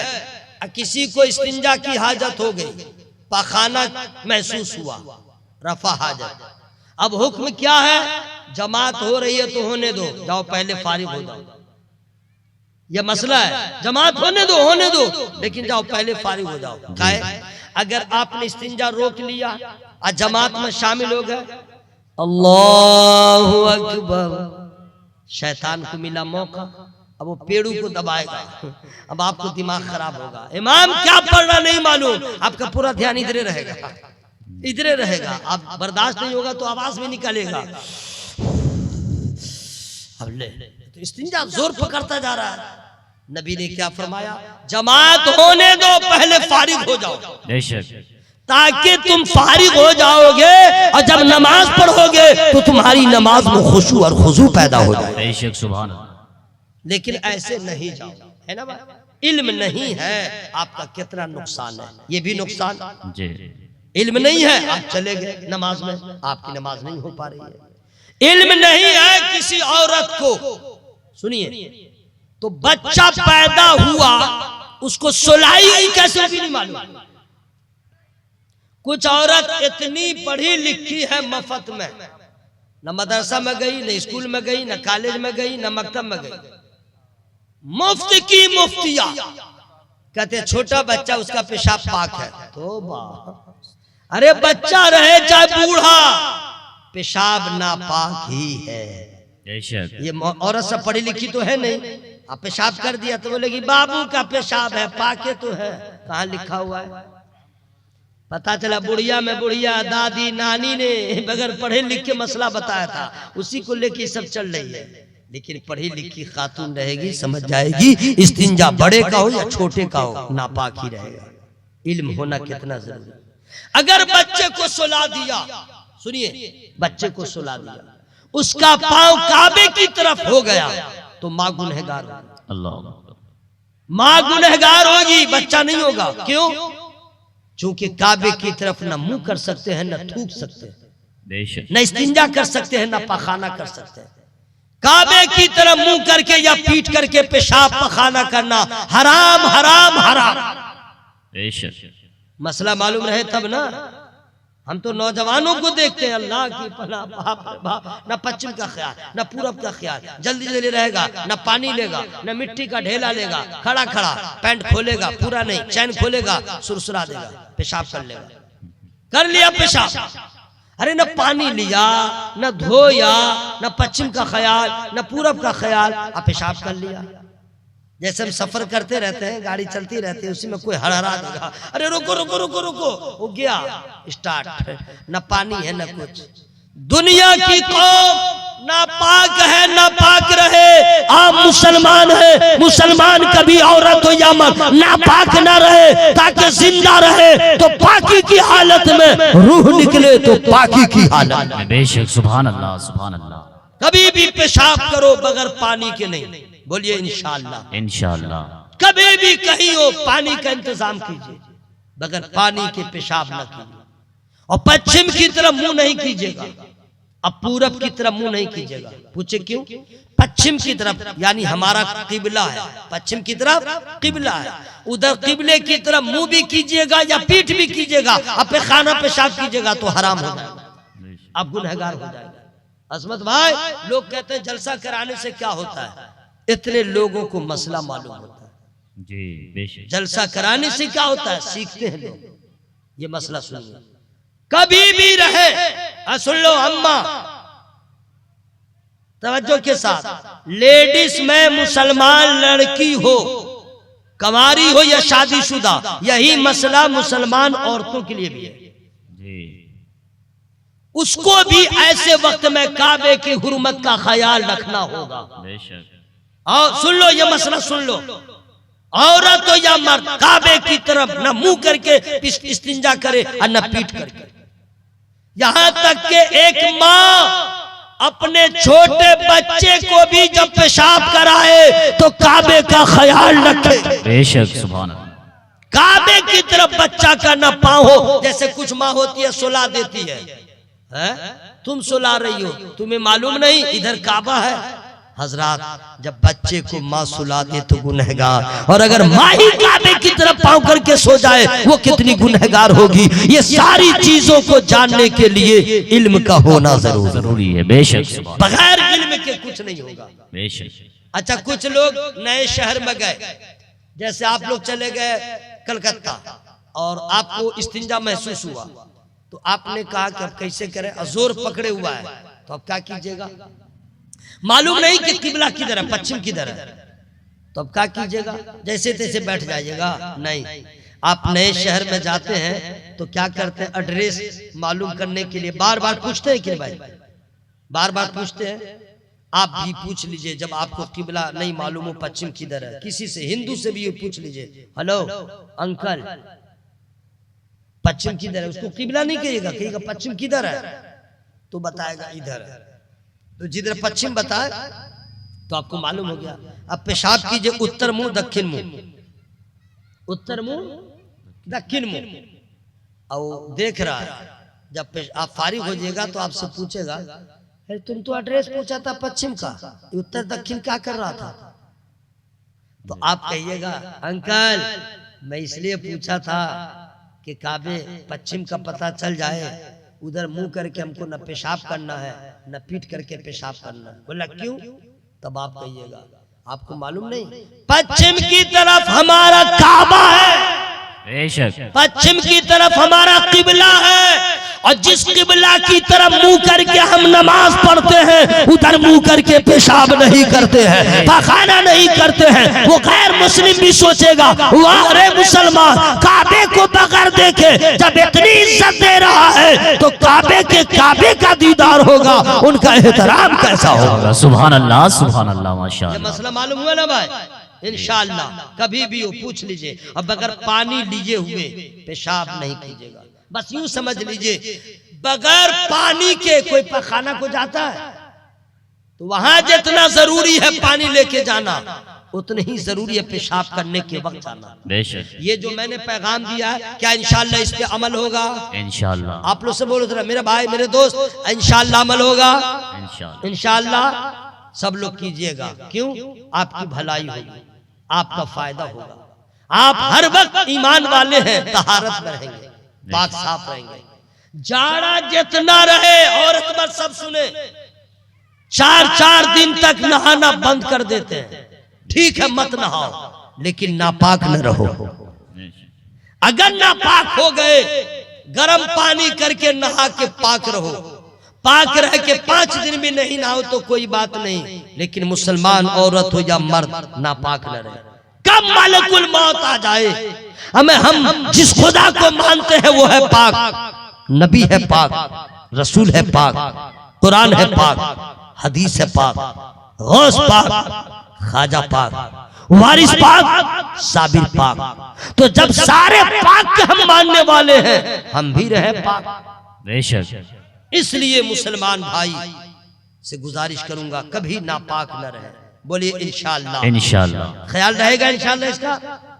Speaker 1: किसी को इस्तिंजा की हाजत हो गई, पैखाना महसूस हुआ, रफा हाजत। अब हुक्म क्या है? जमात हो रही है तो होने दो, जाओ पहले फारिग हो जाओ। ये मसला है, जमात होने दो, लेकिन जाओ पहले फारिग हो जाओ। काहे? अगर आपने इस्तिंजा रोक लिया और जमात में शामिल हो गए, अल्लाहु अकबर, शैतान को मिला मौका, अब वो पेड़ों को दबाएगा, अब आपको दिमाग खराब होगा। इमाम क्या पढ़ रहा नहीं मालूम, आपका पूरा ध्यान इधरे रहेगा, इधरे रहेगा। अब बर्दाश्त नहीं होगा तो आवाज भी निकलेगा। अब ले तो इस्तिंजा जोर पकड़ता जा रहा है। नबी ने क्या फरमाया? जमात होने दो, पहले फारिग हो जाओ, ताकि तुम फारिग हो जाओगे और जब नमाज पढ़ोगे तो तुम्हारी नमाज में खुशू और खुजू पैदा हो जाए।
Speaker 2: सुभान।
Speaker 1: लेकिन ऐसे नहीं जाओ, है ना भाई? इल्म नहीं है, आपका कितना नुकसान है। ये भी नुकसान जी। इल्म नहीं है, आप चले गए नमाज में, आपकी नमाज नहीं हो पा रही है। इल्म नहीं है किसी औरत को, सुनिए, तो बच्चा पैदा हुआ, उसको सुलाई कैसे भी नहीं मालूम। कुछ औरत इतनी पढ़ी लिखी है मफत में, न मदरसा में गई, न स्कूल में गई, न कॉलेज में गई, न मकतब में गई, मुफ्त की मुफ्तिया। कहते छोटा बच्चा उसका पेशाब पाक है। तौबा, अरे बच्चा रहे चाहे बूढ़ा, पेशाब नापाक ही है। ये औरत सब पढ़ी लिखी तो है नहीं, आप पेशाब कर दिया तो बोलेगी बाबू का पेशाब है, पाके तो है। कहाँ लिखा हुआ है? पता चला बुढ़िया में बुढ़िया दादी नानी ने बगैर पढ़े लिख के मसला बताया था, उसी को लेके सब चल रही है। लेकिन पढ़ी लिखी खातून रहेगी, समझ जाएगी इस्तिंजा बड़े का हो या छोटे का हो, नापाक ही रहेगा। इल्म होना कितना जरूरी। अगर बच्चे को सुला दिया, सुनिए, बच्चे को सुला दिया, उसका पांव काबे की तरफ हो गया तो माँ गुनहगार होगी। अल्लाह, माँ गुनहगार होगी, बच्चा नहीं होगा। क्यों? चूंकि काबे की तरफ न मुंह कर सकते हैं, न थूक सकते हैं, न इस्तिंजा कर सकते हैं, न पखाना कर सकते हैं। काबे की तरफ मुंह करके या पीट करके पेशाब पखाना करना हराम हराम हराम। मसला मालूम रहे तब ना। हम तो नौजवानों को देखते हैं, अल्लाह की पनाह, बाप न पश्चिम का ख्याल न पूरब का ख्याल, जल्दी जल्दी रहेगा, न पानी लेगा, न मिट्टी का ढेला लेगा, खड़ा खड़ा पैंट खोलेगा, पूरा नहीं, चैन खोलेगा, सुरसुरा देगा, पेशाब कर लेगा। कर लिया पेशाब, अरे न पानी लिया, न धोया, न पश्चिम का ख्याल, न पूरब का ख्याल, आप पेशाब कर लिया। जैसे हम सफर करते रहते हैं, गाड़ी चलती रहती है, उसी में कोई हड़हड़ा देगा, अरे रुको रुको रुको रुको, वो गया स्टार्ट। न पानी है न कुछ। दुनिया की कौम नापाक है, नापाक रहे। आप मुसलमान है, मुसलमान कभी औरत हो या मर्द नापाक ना रहे, ताकि जिंदा रहे तो पाकी की हालत में, रूह निकले तो पाकी की हालत में।
Speaker 2: बेशक, सुभान अल्लाह, सुभान अल्लाह।
Speaker 1: कभी भी पेशाब करो बगैर पानी के नहीं, बोलिए इंशाअल्लाह,
Speaker 2: इंशाअल्लाह।
Speaker 1: कभी भी कहीं हो पानी का इंतजाम कीजिए, बगैर पानी के पेशाब न कीजिए। और पश्चिम की तरफ मुंह नहीं कीजिएगा, अब पूरब की तरफ मुंह नहीं कीजिएगा। पूछे क्यों? पश्चिम की तरफ यानी हमारा किबला है, पश्चिम की तरफ किबला है, उधर किबले की तरफ मुंह भी कीजिएगा या पीठ भी कीजिएगा, अब खाना पेशाब कीजिएगा तो हराम हो जाएगा, आप गुनहगार हो जाएगा। अजमत भाई, लोग कहते हैं जलसा कराने से क्या होता है, इतने लोगों को मसला मालूम होता है
Speaker 2: जी। बेशक,
Speaker 1: जलसा कराने से क्या होता है, सीखते हैं लोग। ये मसला सुनिए, कभी भी रहे, सुन लो अम्मा तवज्जो के साथ, लेडीज में मुसलमान लड़की हो, कवारी हो या शादीशुदा, यही मसला मुसलमान औरतों के लिए भी है
Speaker 2: जी।
Speaker 1: उसको भी ऐसे वक्त में काबे की हुर्मत का ख्याल रखना होगा।
Speaker 2: बेशक,
Speaker 1: और सुन लो ये मसला सुन लो, औरत हो या मर्द काबे की तरफ न मुंह करके इस्तिंजा करे और न पीठ करके। यहां तक के एक माँ अपने छोटे बच्चे को भी जब पेशाब कराए तो काबे का ख्याल रखे।
Speaker 2: बेशक, सुभान अल्लाह।
Speaker 1: काबे की तरफ बच्चा का न पाँव हो। जैसे कुछ माँ होती है सुला देती है, तुम सुला रही हो, तुम्हें मालूम नहीं इधर काबा है। हजरात, जब बच्चे को माँ सुला दे तो गुनहगार, और अगर माँ ही काबे की तरफ पाँव करके सो जाए वो कितनी गुनहगार होगी। ये सारी चीजों को जानने के लिए इल्म का होना
Speaker 2: जरूरी है। बेशक,
Speaker 1: बगैर इल्म के कुछ नहीं होगा।
Speaker 2: बेशक।
Speaker 1: अच्छा, कुछ लोग नए शहर में गए, जैसे आप लोग चले गए कलकत्ता और आपको इस्तिंजा महसूस हुआ, तो आपने कहा कि अब कैसे करें, जोर पकड़े हुआ है, तो अब क्या कीजिएगा, मालूम नहीं कि किबला किधर है, पश्चिम किधर है, तो अब क्या कीजिएगा, जैसे तैसे बैठ जाइएगा? नहीं, आप नए शहर में जाते हैं तो क्या करते हैं, एड्रेस मालूम करने के लिए बार बार पूछते हैं कि भाई, बार बार पूछते हैं। आप भी पूछ लीजिए, जब आपको किबला नहीं मालूम हो पश्चिम किधर है, किसी से हिंदू से भी पूछ लीजिए, हेलो अंकल पश्चिम किधर है, उसको किबला नहीं कहिएगा, कहिएगा पश्चिम किधर है, तो बताएगा इधर है। तो जिधर पश्चिम बताए तो आपको मालूम हो गया। अब पेशाब कीजिए उत्तर मुंह दक्षिण मुंह, उत्तर मुंह दक्षिण मुंह, और देख रहा है, जब आप फारिग हो जाएगा तो आपसे पूछेगा, अरे तुम तो एड्रेस पूछा था पश्चिम का, उत्तर दक्षिण क्या कर रहा था, तो आप कहिएगा अंकल मैं इसलिए पूछा था कि काबे पश्चिम का पता चल जाए, उधर मुंह करके हमको न पेशाब करना है न पीठ करके पेशाब करना है। बोला क्यों, तब आप कहिएगा आपको मालूम नहीं पश्चिम की तरफ हमारा काबा है,
Speaker 2: बेशक,
Speaker 1: पश्चिम की तरफ हमारा किबला है, और जिस किबला की तरफ मुंह करके हम नमाज पढ़ते हैं उधर मुंह करके पेशाब नहीं करते हैं, पखाना नहीं करते हैं। वो गैर मुस्लिम भी सोचेगा वाह रे मुसलमान काबे को बगैर देखे जब इतनी इज्जत दे रहा है तो काबे का दीदार होगा, उनका एहतराम कैसा होगा।
Speaker 2: सुभान अल्लाह, सुभान अल्लाह, माशाअल्लाह।
Speaker 1: ये मसला मालूम हुआ ना भाई, इंशाअल्लाह कभी भी हो पूछ लीजिए। अब अगर पानी लिए हुए पेशाब नहीं कीजिएगा, बस यूं समझ लीजिए बगैर पानी के कोई पखाना को जाता है तो वहां जितना जरूरी है पानी लेके जाना उतनी ही जरूरी है पेशाब करने के वक्त जाना।
Speaker 2: बेशक,
Speaker 1: ये जो मैंने पैगाम दिया है क्या इंशाअल्लाह इस पे अमल होगा?
Speaker 2: इंशाअल्लाह।
Speaker 1: आप लोग से बोलो जरा, मेरे भाई मेरे दोस्त, इंशाअल्लाह अमल होगा,
Speaker 2: इंशाअल्लाह,
Speaker 1: इंशाअल्लाह सब लोग कीजिएगा। क्यों? आपकी भलाई होगी, आपका फायदा होगा। आप हर वक्त ईमान वाले हैं, तहारत में रहेंगे, पाक साफ रहेंगे। जाड़ा जितना रहे, औरत मर्द सब सुने, 4-4 दिन तक नहाना बंद कर देते हैं। ठीक है मत नहाओ, लेकिन नापाक न रहो। अगर नापाक हो गए गर्म पानी करके नहा के पाक रहो, पाक रह के 5 दिन भी नहीं नहाओ तो कोई बात नहीं, लेकिन मुसलमान औरत हो या मर्द नापाक न रहे। कब मलकुल मौत आ जाए, हम जिस खुदा को मानते हैं वो है पाक, नबी है पाक, रसूल है पाक, कुरान है पाक, हदीस है पाक, गौस पाक, ख्वाजा पाक, वारिस पाक, साबिर पाक। तो जब सारे पाक के हम मानने वाले हैं, हम भी रहे पाक।
Speaker 2: बेशक।
Speaker 1: इसलिए मुसलमान भाई से गुजारिश करूंगा कभी नापाक न रहे। बोलिए इंशाअल्लाह।
Speaker 2: इंशाअल्लाह
Speaker 1: ख्याल रहेगा इंशाअल्लाह, इसका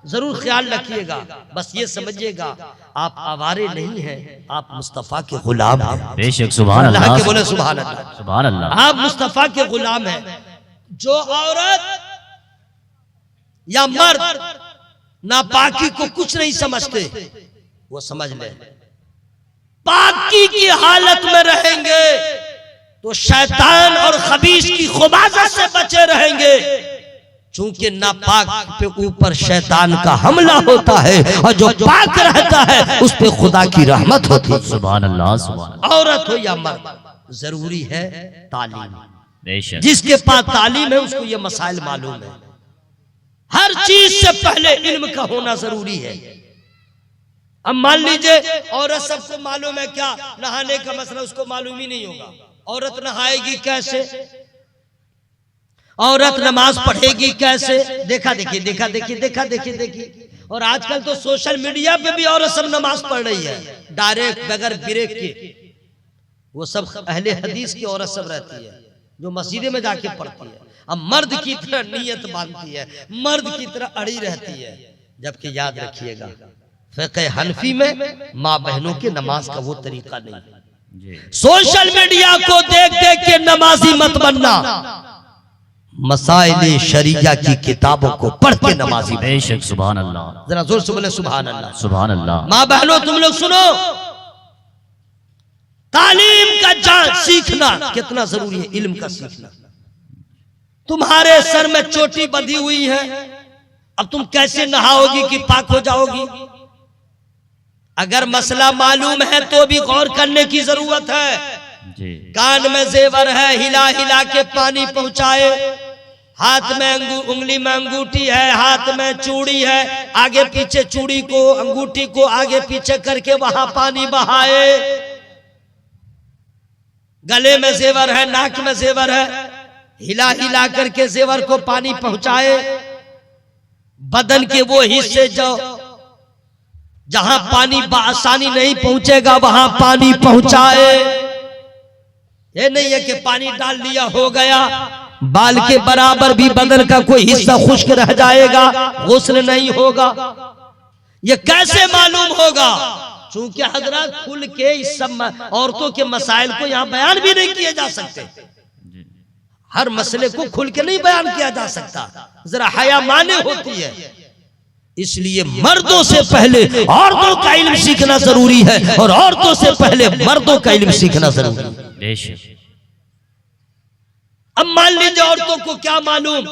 Speaker 1: जरूर ख्याल रखिएगा। बस ये समझिएगा आप आवारे नहीं हैं, आप मुस्तफा के गुलाम हैं।
Speaker 2: बेशक। सुभान अल्लाह
Speaker 1: के बोले सुभान अल्लाह।
Speaker 2: सुभान अल्लाह।
Speaker 1: आप मुस्तफा के गुलाम हैं। जो औरत या मर्द नापाकी को कुछ नहीं समझते, वो समझ ले पाकी की हालत में रहेंगे तो शैतान और खबीस की खुबाजत से बचे रहेंगे। चूंकि नापाक पे ऊपर शैतान का हमला होता है और जो पाक रहता है उस पे खुदा की रहमत होती है।
Speaker 2: सुभान अल्लाह। सुभान।
Speaker 1: औरत हो या मर्द, जरूरी है तालीम।
Speaker 2: बेशक।
Speaker 1: जिसके पास तालीम है उसको ये मसाइल मालूम है। हर चीज से पहले इल्म का होना जरूरी है। अब मान लीजिए औरत सबको मालूम है क्या नहाने का मसला, उसको मालूम ही नहीं होगा। औरत नहाएगी कैसे, औरत नमाज पढ़ेगी कैसे, देखा देखिए देखा देखिए देखा देखिए देखिए। और आजकल तो सोशल मीडिया पे भी औरत सब नमाज पढ़ रही है, डायरेक्ट बगैर ब्रेक के। वो सब अहले हदीस की औरत सब रहती है जो मस्जिदे में जाके पढ़ती है। अब मर्द की तरह नीयत बांधती है, मर्द की तरह अड़ी रहती है। जबकि याद रखिएगा फ़िक़्ह हनफी में माँ बहनों के नमाज का वो तरीका नहीं है। सोशल मीडिया को देख देख के नमाजी मत बनना, मसाइल शरीया की किताबों को पढ़ के नमाजी।
Speaker 2: बेशक। सुभान अल्लाह।
Speaker 1: जरा जोर से बोले सुभान अल्लाह।
Speaker 2: सुभान अल्लाह।
Speaker 1: माँ बहनों तुम लोग सुनो, तालीम का जान सीखना कितना जरूरी है। इल्म का सीखना। तुम्हारे सर में चोटी बंधी हुई है, अब तुम कैसे नहाओगी कि पाक हो जाओगी? अगर मसला मालूम है तो भी गौर करने की जरूरत है।
Speaker 2: जी।
Speaker 1: कान में जेवर है, हिला हिला के पानी पहुंचाए। हाथ में उंगली में अंगूठी है, हाथ में चूड़ी है, आगे पीछे चूड़ी को अंगूठी को आगे पीछे करके वहां पानी बहाए। गले में जेवर है, नाक में जेवर है, हिला हिला करके जेवर को पानी पहुंचाए। बदन के वो हिस्से जो जहां पानी आसानी नहीं पहुंचेगा वहां पानी पहुंचाए। ये नहीं है कि पानी डाल लिया हो गया, बाल के बराबर भी बदन का कोई हिस्सा खुश्क रह जाएगा, गुस्ल नहीं होगा। ये कैसे मालूम होगा? चूंकि हजरत खुल के इस सब औरतों के मसाइल को यहाँ बयान भी नहीं किए जा सकते। हर मसले को खुल के नहीं बयान किया जा सकता, जरा हया माने होती है। इसलिए मर्दों से पहले औरतों का इल्म सीखना जरूरी है और औरतों से पहले मर्दों का इल्म सीखना जरूरी है। अब मान लीजिए औरतों को क्या मालूम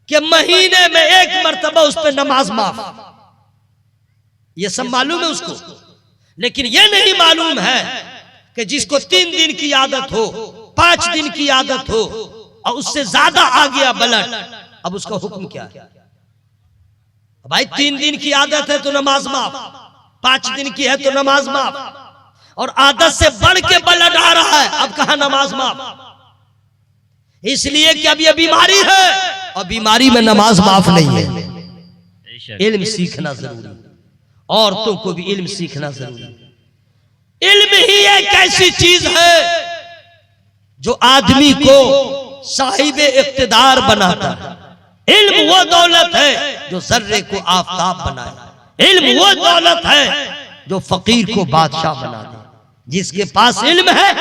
Speaker 1: कि महीने में 1 मरतबा उस पर नमाज माफ, ये सब मालूम है उसको। लेकिन ये नहीं मालूम है कि जिसको 3 दिन की आदत हो, 5 दिन की आदत हो और उससे ज्यादा आ गया ब्लड, अब उसका हुक्म क्या है? भाई 3 दिन की आदत है तो नमाज माफ, 5 दिन की है तो नमाज माफ, और आदत से बढ़ के ब्लड आ रहा है, अब कहा नमाज माफ? इसलिए कि अब ये बीमारी है और बीमारी में नमाज माफ नहीं है। इल्म सीखना जरूरी है, औरतों को भी इल्म सीखना जरूरी है। इल्म ही एक ऐसी चीज है जो आदमी को साहिब इख्तिदार बनाता है। इल्म वो दौलत है जो जर्रे को आफताब बनाए। इल्म वो दौलत है जो फकीर को बादशाह बना दे। जिसके पास इल्म है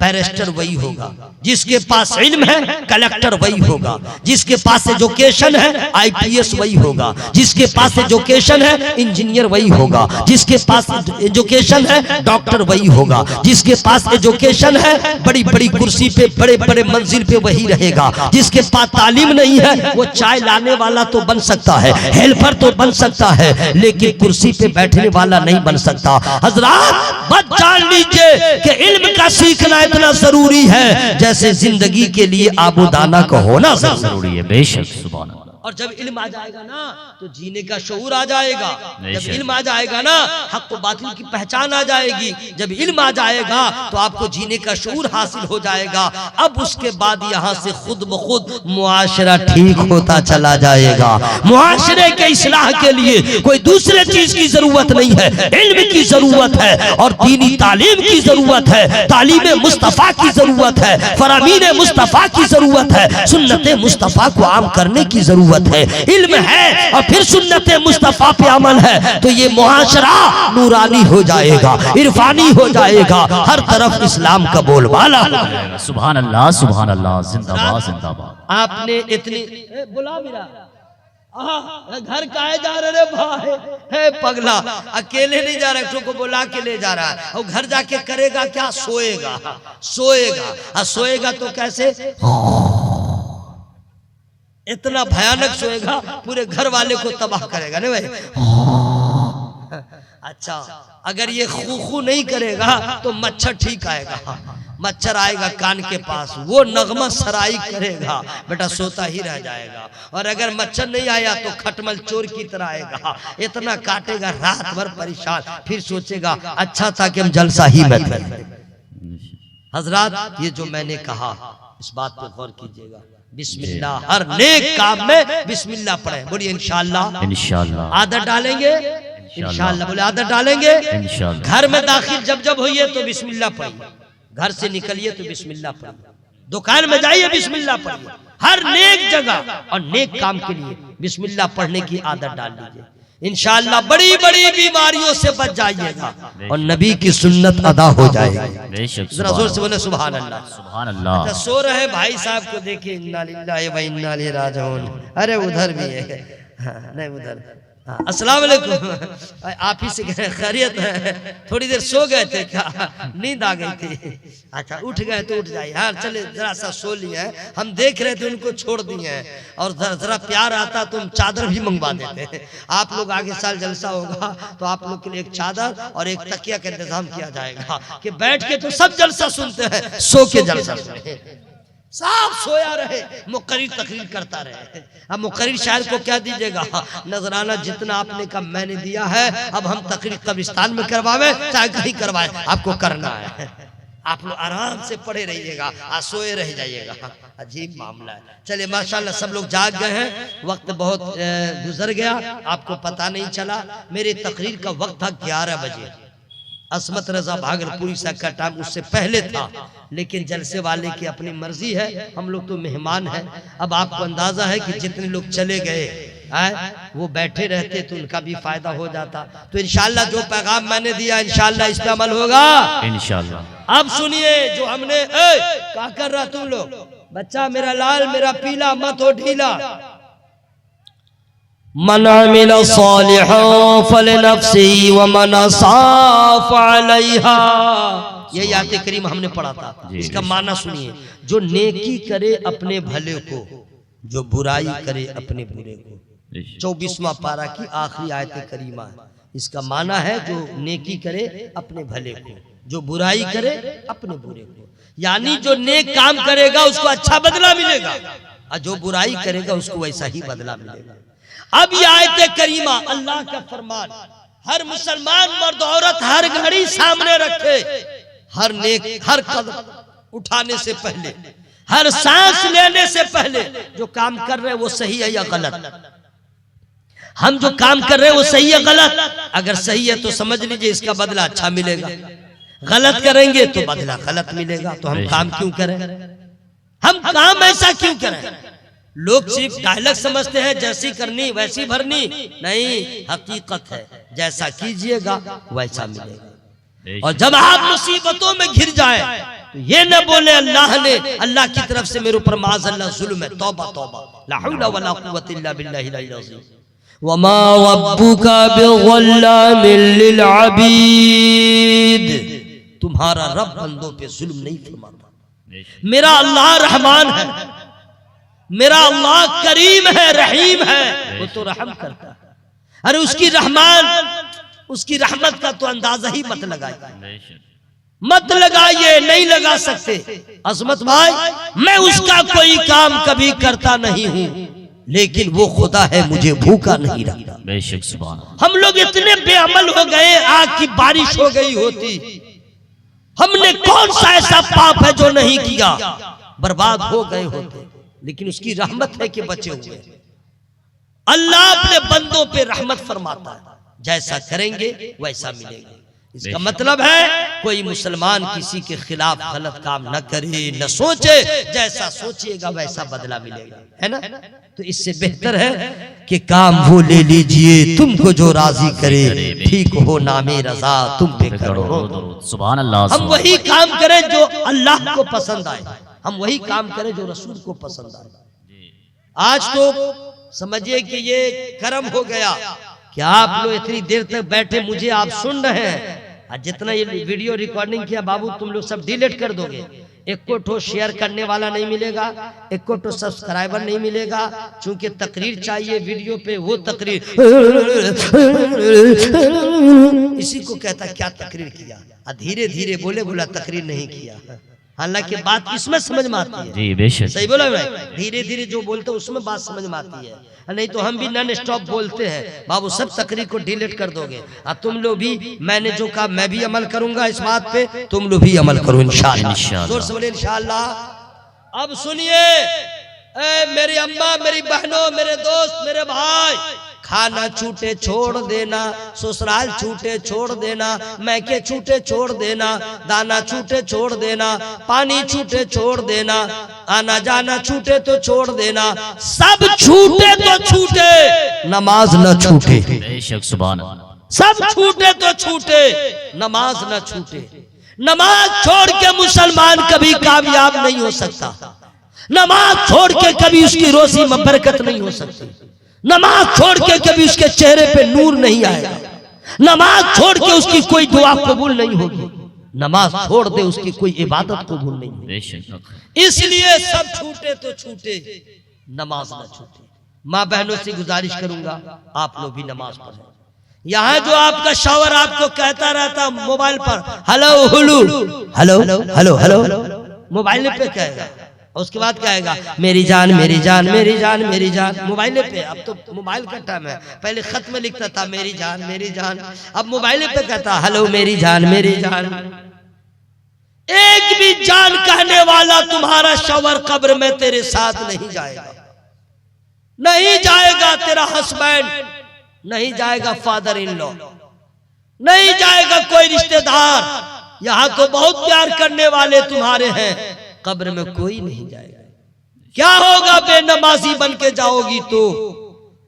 Speaker 1: बैरिस्टर वही होगा। जिसके पास इल्म है कलेक्टर वही होगा। जिसके पास एजुकेशन है IPS वही होगा। जिसके पास एजुकेशन है इंजीनियर वही होगा। जिसके पास एजुकेशन है डॉक्टर वही होगा। जिसके पास एजुकेशन है बड़ी बड़ी कुर्सी पे बड़े बड़े मंजिल पे वही रहेगा। जिसके पास तालीम नहीं है वो चाय लाने वाला तो बन सकता है, हेल्पर तो बन सकता है, लेकिन कुर्सी पे बैठने वाला नहीं बन सकता। हजरात बस जान लीजिए कि इल्म का सीखना इतना जरूरी है जैसे जिंदगी के लिए आबूदाना का होना
Speaker 2: जरूरी है। बेशक, सुभान अल्लाह।
Speaker 1: और जब इल्म आ जाएगा ना तो जीने का शऊर आ जाएगा। जब इल्म आ जाएगा ना हक व बातिल की पहचान आ जाएगी। जब इल्म आ जाएगा तो आपको जीने का शऊर हासिल हो जाएगा। अब उसके बाद यहाँ से खुद ब खुद मुआशरा ठीक होता चला जाएगा। मुआशरे के इस्लाह के लिए कोई दूसरे चीज की जरूरत नहीं है, इल्म की जरूरत है और दीनी तालीम की जरूरत है, तालीम मुस्तफा की जरूरत है, फरामीन मुस्तफा की जरूरत है, सुन्नत मुस्तफा को आम करने की जरूरत है। इल्म है और फिर सुन्नत मुस्तफा पे अमल है तो ये मुआशरा नूरानी हो जाएगा, इरफानी हो जाएगा, हर तरफ इस्लाम का बोलबाला।
Speaker 2: सुभान अल्लाह, सुभान अल्लाह, जिंदाबाद जिंदाबाद।
Speaker 1: आपने इतनी बुला मेरा घर काहे जा रहे भाई है पगला, अकेले नहीं जा रहा, को बुला के ले जा रहा है और घर जाके करेगा क्या, सोएगा। सोएगा और सोएगा तो कैसे, इतना भयानक सोएगा पूरे घर वाले को तबाह करेगा ना भाई। अच्छा अगर ये खू नहीं करेगा तो मच्छर ठीक आएगा। मच्छर आएगा कान के पास, वो नगमा सराई करेगा, बेटा सोता ही रह जाएगा। और अगर मच्छर नहीं आया तो खटमल चोर की तरह आएगा, इतना काटेगा रात भर परेशान, फिर सोचेगा अच्छा था कि हम जलसा ही में थे। हजरात ये जो मैंने कहा इस बात पे गौर कीजिएगा। बिस्मिल्लाह, हर नेक काम में बिस्मिल्लाह पढ़े। बोलिए इंशाअल्लाह, इंशाअल्लाह। आदत डालेंगे इंशाअल्लाह, बोले आदत डालेंगे इंशाअल्लाह। घर में दाखिल जब होइए तो बिस्मिल्लाह पढ़िए, घर से निकलिए तो बिस्मिल्लाह पढ़िए, दुकान में जाइए बिस्मिल्लाह पढ़िए, हर नेक जगह और नेक काम के लिए बिस्मिल्लाह पढ़ने की आदत डाल लीजिए। इंशाअल्लाह बड़ी बड़ी बीमारियों से बच जाइएगा और नबी की सुन्नत अदा हो जाएगी। जरा जोर से बोले सुभान अल्लाह, सुभान अल्लाह। अच्छा सो रहे भाई साहब को देखिए, इन्ना लिल्लाहि व इन्ना इलैहि राजिऊन। अरे उधर भी है, नहीं उधर। अस्सलाम वालेकुम, आप ही से खैरियत है? थोड़ी देर सो गए थे क्या, नींद आ गई थी? अच्छा उठ गए तो उठ जाइए। हाँ चले जरा सा सो लिए, हम देख रहे थे उनको छोड़ दिए हैं। और जरा प्यार आता तो हम चादर भी मंगवा देते। आप लोग आगे साल जलसा होगा तो आप लोग के लिए एक चादर और एक तकिया का इंतजाम किया जाएगा कि बैठ के तो सब जलसा सुनते हैं, सो के जलसा सुने, साफ सोया रहे, मुकर्रिर तकरीर करता रहे। अब मुकर्रिर शायर को क्या दीजिएगा, नजराना जितना आपने का मैंने दिया है, अब हम तकरीर कब्रिस्तान में करवावे चाहे कहीं करवाए, आपको करना है। आप लोग आराम से पढ़े रहिएगा, सोए रह जाइएगा। अजीब मामला है। चलिए माशाल्लाह सब लोग जाग गए हैं, वक्त बहुत गुजर गया, आपको पता नहीं चला। मेरे तकरीर का वक्त था 11 बजे। असमत रजा भागलपुरी साहब का टाइम उससे पहले था, लेकिन जलसे वाले की अपनी मर्जी है, हम लोग तो मेहमान हैं। अब आपको अंदाजा है कि जितने लोग चले गए वो बैठे रहते तो उनका भी फायदा हो जाता। तो इंशाल्लाह जो पैगाम मैंने दिया इंशाल्लाह इस पे अमल होगा इंशाल्लाह। अब सुनिए जो हमने, क्या कर रहा तुम लोग, बच्चा मेरा लाल मेरा पीला मत हो ढीला। मन अमिल सालिहन फलिनफ्सिही व मन असा फअलैहा। यही आयत करीम हमने पढ़ा था, इसका माना सुनिए। जो नेकी करे अपने भले को, जो बुराई करे अपने बुरे को। 24वां पारा की आखिरी आयत करीमा है। इसका माना है जो नेकी करे अपने भले को, जो बुराई करे अपने बुरे को। यानी जो नेक काम करेगा उसको अच्छा बदला मिलेगा और जो बुराई करेगा उसको वैसा ही बदला मिलेगा। अब ये आयत करीमा अल्लाह का फरमान हर मुसलमान मर्द औरत हर घड़ी सामने रखे। हर नेक, हर कदम उठाने से पहले, हर सांस लेने से पहले जो काम कर रहे हैं वो सही है या गलत। हम जो काम कर रहे हैं वो सही है गलत। अगर सही है तो समझ लीजिए इसका बदला अच्छा मिलेगा, गलत करेंगे तो बदला गलत मिलेगा। तो हम काम क्यों करें, हम काम ऐसा क्यों करें? लोग सिर्फ डायलॉग समझते हैं, जैसी करनी वैसी भरनी, नहीं, हकीकत है जैसा कीजिएगा वैसा मिलेगा। और जब आप मुसीबतों में घिर जाएं तो ये न बोले अल्लाह ने, अल्लाह की तरफ से मेरे ऊपर माज़अल्लाह जुल्म है, तौबा तौबा, ला हौला वला कुव्वता इल्ला बिल्लाहिल अज़ीम। वमा रब्बुका बिग़ल्लामिल लिल अबीद, तुम्हारा रब बंदों पे जुल्म नहीं फरमाता। मेरा अल्लाह रहमान है, मेरा अल्लाह करीम है, रहीम है, वो तो रहम करता है। अरे उसकी रहमत का तो अंदाजा ही मत लगाइए, मत लगाइए, नहीं लगा सकते। अजमत भाई, मैं उसका कोई काम कभी करता नहीं हूं, लेकिन वो खुदा है, मुझे भूखा नहीं रखता।
Speaker 2: बेशक सुभान।
Speaker 1: हम लोग इतने बेअमल हो गए, आग की बारिश हो गई होती, हमने कौन सा ऐसा पाप है जो नहीं किया, बर्बाद हो गए होते, लेकिन उसकी रहमत है कि बचे हुए। अल्लाह अपने बंदों पे रहमत फरमाता है, जैसा करेंगे वैसा मिलेगा। इसका मतलब है कोई मुसलमान किसी के खिलाफ गलत काम न करे, न सोचे, जैसा सोचिएगा वैसा बदला मिलेगा, है ना। तो इससे बेहतर है कि काम वो ले लीजिए, तुमको जो राजी करे, ठीक हो नामे रजा तुम पे करो।
Speaker 2: सुभान अल्लाह।
Speaker 1: हम वही काम करें जो अल्लाह को पसंद आए, हम वही काम करें जो रसूल को पसंद आए। आज तो समझिए कि ये कर्म हो गया कि आप लोग इतनी देर तक बैठे, मुझे आप सुन रहे हैं, और जितना ये वीडियो रिकॉर्डिंग किया बाबू तुम लोग सब डिलीट कर दोगे। एक को ठो शेयर करने वाला नहीं मिलेगा, एक को ठो सब्सक्राइबर नहीं मिलेगा, चूंकि तकरीर चाहिए वीडियो पे, वो तकरीर इसी को कहता क्या तकरीर किया, धीरे धीरे बोले, बोला तकरीर नहीं किया। हालांकि बात इसमें समझ में आती है, जी बेशक सही बोला भाई, धीरे धीरे जो बोलते हैं उसमें बात समझ में आती है, नहीं तो हम भी नॉन स्टॉप बोलते हैं। बाबू सब तकरीर को डिलीट कर दोगे, और तुम लोग भी, मैंने जो कहा मैं भी अमल करूंगा इस बात पे, तुम लोग भी अमल करो इंशाअल्लाह। जोर से बोले इंशाअल्लाह। अब सुनिए मेरी अम्मा, मेरी बहनों, मेरे दोस्त, मेरे भाई, खाना छूटे छोड़ देना, ससुराल छूटे छोड़ देना, मैके छूटे छोड़ देना, दाना छूटे छोड़ देना, पानी छूटे छोड़ देना, आना जाना छूटे तो छोड़ देना, सब छूटे तो छूटे, नमाज न छूटे।
Speaker 2: बेशक सुभान अल्लाह।
Speaker 1: सब छूटे तो छूटे, नमाज न छूटे। नमाज छोड़ के मुसलमान कभी कामयाब नहीं हो सकता, नमाज छोड़ के कभी उसकी रोजी में बरकत नहीं हो सकती, नमाज छोड़ के कभी उसके चेहरे पे नूर नहीं आएगा, नमाज छोड़ के उसकी कोई दुआ कबूल नहीं होगी, नमाज छोड़ दे उसकी कोई इबादत कबूल नहीं होगी। इसलिए सब छूटे तो छूटे, नमाज ना छूटे। माँ बहनों से गुजारिश करूंगा आप लोग भी नमाज पढ़ें। यहाँ जो आपका शौहर आपको कहता रहता मोबाइल पर hello Hulu, hello hello hello, mobile पे कहेगा, उसके बाद कहेगा मेरी जान मेरी जान मेरी जान मेरी जान, मोबाइल पे। अब तो मोबाइल का टाइम है, पहले खत में लिखता था मेरी जान मेरी जान, अब मोबाइल पे कहता हेलो मेरी जान मेरी जान। एक भी जान कहने वाला तुम्हारा शौहर कब्र में तेरे साथ नहीं जाएगा, नहीं जाएगा तेरा हस्बैंड, नहीं जाएगा फादर इन लॉ, नहीं जाएगा कोई रिश्तेदार। यहाँ तो बहुत प्यार करने वाले तुम्हारे हैं, कब्र में कोई नहीं जाएगा। क्या होगा बेनमाजी बन के जाओगी तो?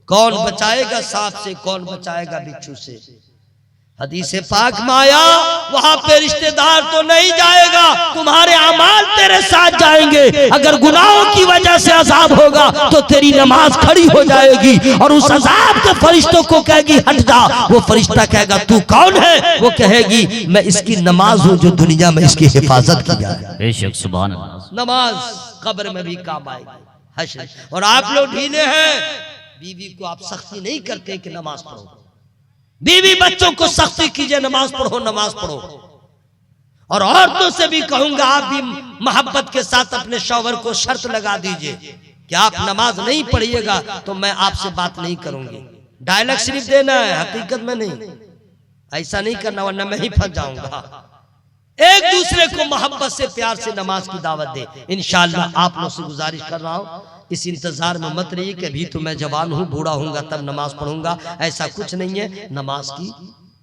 Speaker 1: कौन बचाएगा सांप से, कौन बचाएगा बिच्छू से? हदीस पाक में आया वहां पे रिश्तेदार तो नहीं जाएगा, तुम्हारे अमाल तेरे साथ जाएंगे। अगर गुनाहों की वजह से अजाब होगा तो तेरी नमाज खड़ी हो जाएगी और उस अजाब के फरिश्तों को कहेगी हट जा। वो फरिश्ता कहेगा तू कौन है? वो कहेगी मैं इसकी नमाज हूँ जो दुनिया में इसकी हिफाजत की जाए।
Speaker 2: बेशक सुभान अल्लाह।
Speaker 1: नमाज कब्र में भी काम आएगी, हश्र। और आप लोग ढीले हैं, बीवी को आप सख्ती नहीं करते कि नमाज पढ़ो। बीवी बच्चों को सख्ती कीजिए, नमाज पढ़ो नमाज पढ़ो। और औरतों से भी कहूंगा आप भी मोहब्बत के साथ अपने शौहर को शर्त लगा दीजिए कि आप नमाज नहीं पढ़िएगा तो मैं आपसे बात नहीं करूंगी। डायलॉग सिर्फ देना है, हकीकत में नहीं। ऐसा नहीं करना वरना मैं ही फंस जाऊंगा। एक दूसरे को मोहब्बत से प्यार से नमाज की दावत दे। इंशाअल्लाह आप लोग से गुजारिश कर रहा हूँ, इस इंतजार में मत रहिए कि अभी तो मैं जवान हूँ, बूढ़ा होऊंगा तब नमाज पढ़ूंगा। ऐसा कुछ नहीं है, नमाज की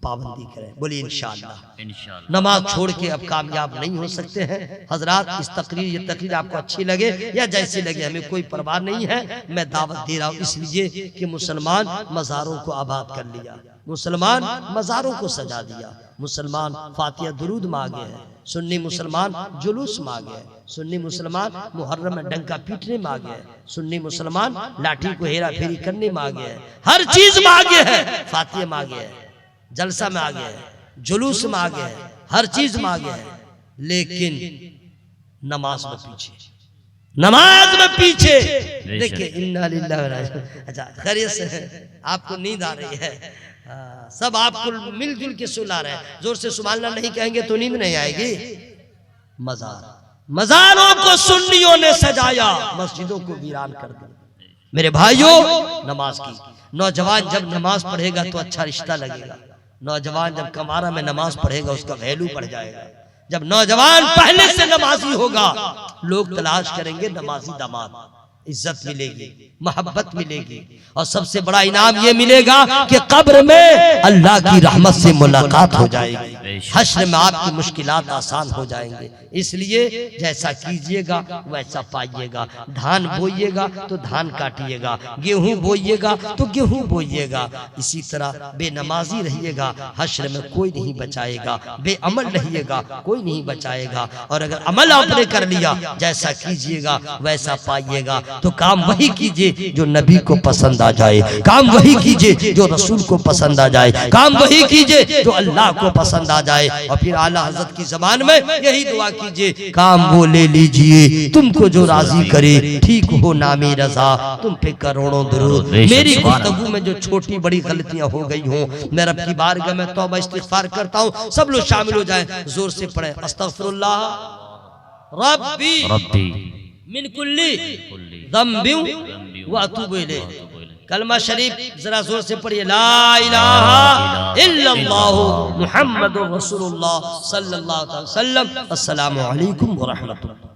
Speaker 1: पाबंदी करें। बोलिए इंशाअल्लाह। नमाज छोड़ के अब कामयाब नहीं हो सकते हैं। हजरात इस तकरीर, ये तकरीर आपको अच्छी लगे या जैसी लगे हमें कोई परवाह नहीं है। मैं दावत दे रहा हूँ इसलिए कि मुसलमान मज़ारों को आबाद कर लिया, मुसलमान मज़ारों को सजा दिया, मुसलमान फातिहा दुरूद मांगे हैं। सुन्नी मुसलमान जुलूस में आ गए, सुन्नी मुसलमान मुहर्रम में डंका पीटने में आ गए, सुन्नी मुसलमान लाठी को हेरा फेरी करने में आ गए, हर चीज में आगे है, फातिहा में आ गए, जलसा में आ गए, जुलूस में आ गए, हर चीज में आ गए, लेकिन नमाज में पीछे, नमाज में पीछे। देखिए इन्ना लिल्लाहि व इन्ना इलैहि राजिऊन। अच्छा खैरियत से है, आपको नींद आ रही है, सब आपको मिलजुल के सुना रहे हैं, जोर से सुभान अल्लाह नहीं कहेंगे तो नींद नहीं आएगी। मज़ारों को सुन्नियों ने सजाया, मस्जिदों को वीरान कर दिया। मेरे भाइयों, नमाज की, नौजवान जब नमाज पढ़ेगा तो अच्छा रिश्ता लगेगा, नौजवान जब कमारा में नमाज पढ़ेगा उसका वैल्यू बढ़ जाएगा। जब नौजवान पहले से नमाजी होगा, लोग तलाश करेंगे नमाजी दामाद, इज्जत मिलेगी, मोहब्बत मिलेगी, और सबसे बड़ा इनाम ये मिलेगा कि कब्र में अल्लाह की रहमत से मुलाकात हो जाएगी, हश्र में आपकी मुश्किलात आसान हो जाएंगे। इसलिए जैसा कीजिएगा वैसा पाइएगा, धान बोइएगा तो धान काटिएगा, गेहूं बोइएगा तो गेहूं बोइएगा। इसी तरह बेनमाजी रहिएगा, हश्र में कोई नहीं बचाएगा, बेअमल रहिएगा कोई नहीं बचाएगा। और अगर अमल आपने कर लिया, जैसा कीजिएगा वैसा पाइएगा। तो काम वही कीजिए जो नबी को पसंद आ जाए, काम वही कीजिए जो रसूल को पसंद आ जाए, काम वही कीजिए जो अल्लाह को पसंद आ जाए। और फिर आला हजरत की ज़बान में यही दुआ कीजिए, काम वो ले लीजिए तुमको जो राजी करे, ठीक हो नामे रजा तुम पे करोड़ों दुरूद। मेरी गुफ्तगू में जो छोटी बड़ी गलतियां हो गई हों, मैं रब की बारगाह में तौबा इस्तिग़फ़ार करता हूँ, सब लोग शामिल हो जाएं, जोर से पढ़ें, अस्तग़फ़िरुल्लाह रब्बी रब्बी मिन कुल्ली ज़म्बिन व अतूबु इलैह। कलमा शरीफ जरा जोर से पढ़िए, ला इलाहा इल्लल्लाहु मुहम्मदुर रसूलुल्लाह सल्लल्लाहु अलैहि वसल्लम। अस्सलामु अलैकुम व रहमतुल्लाह।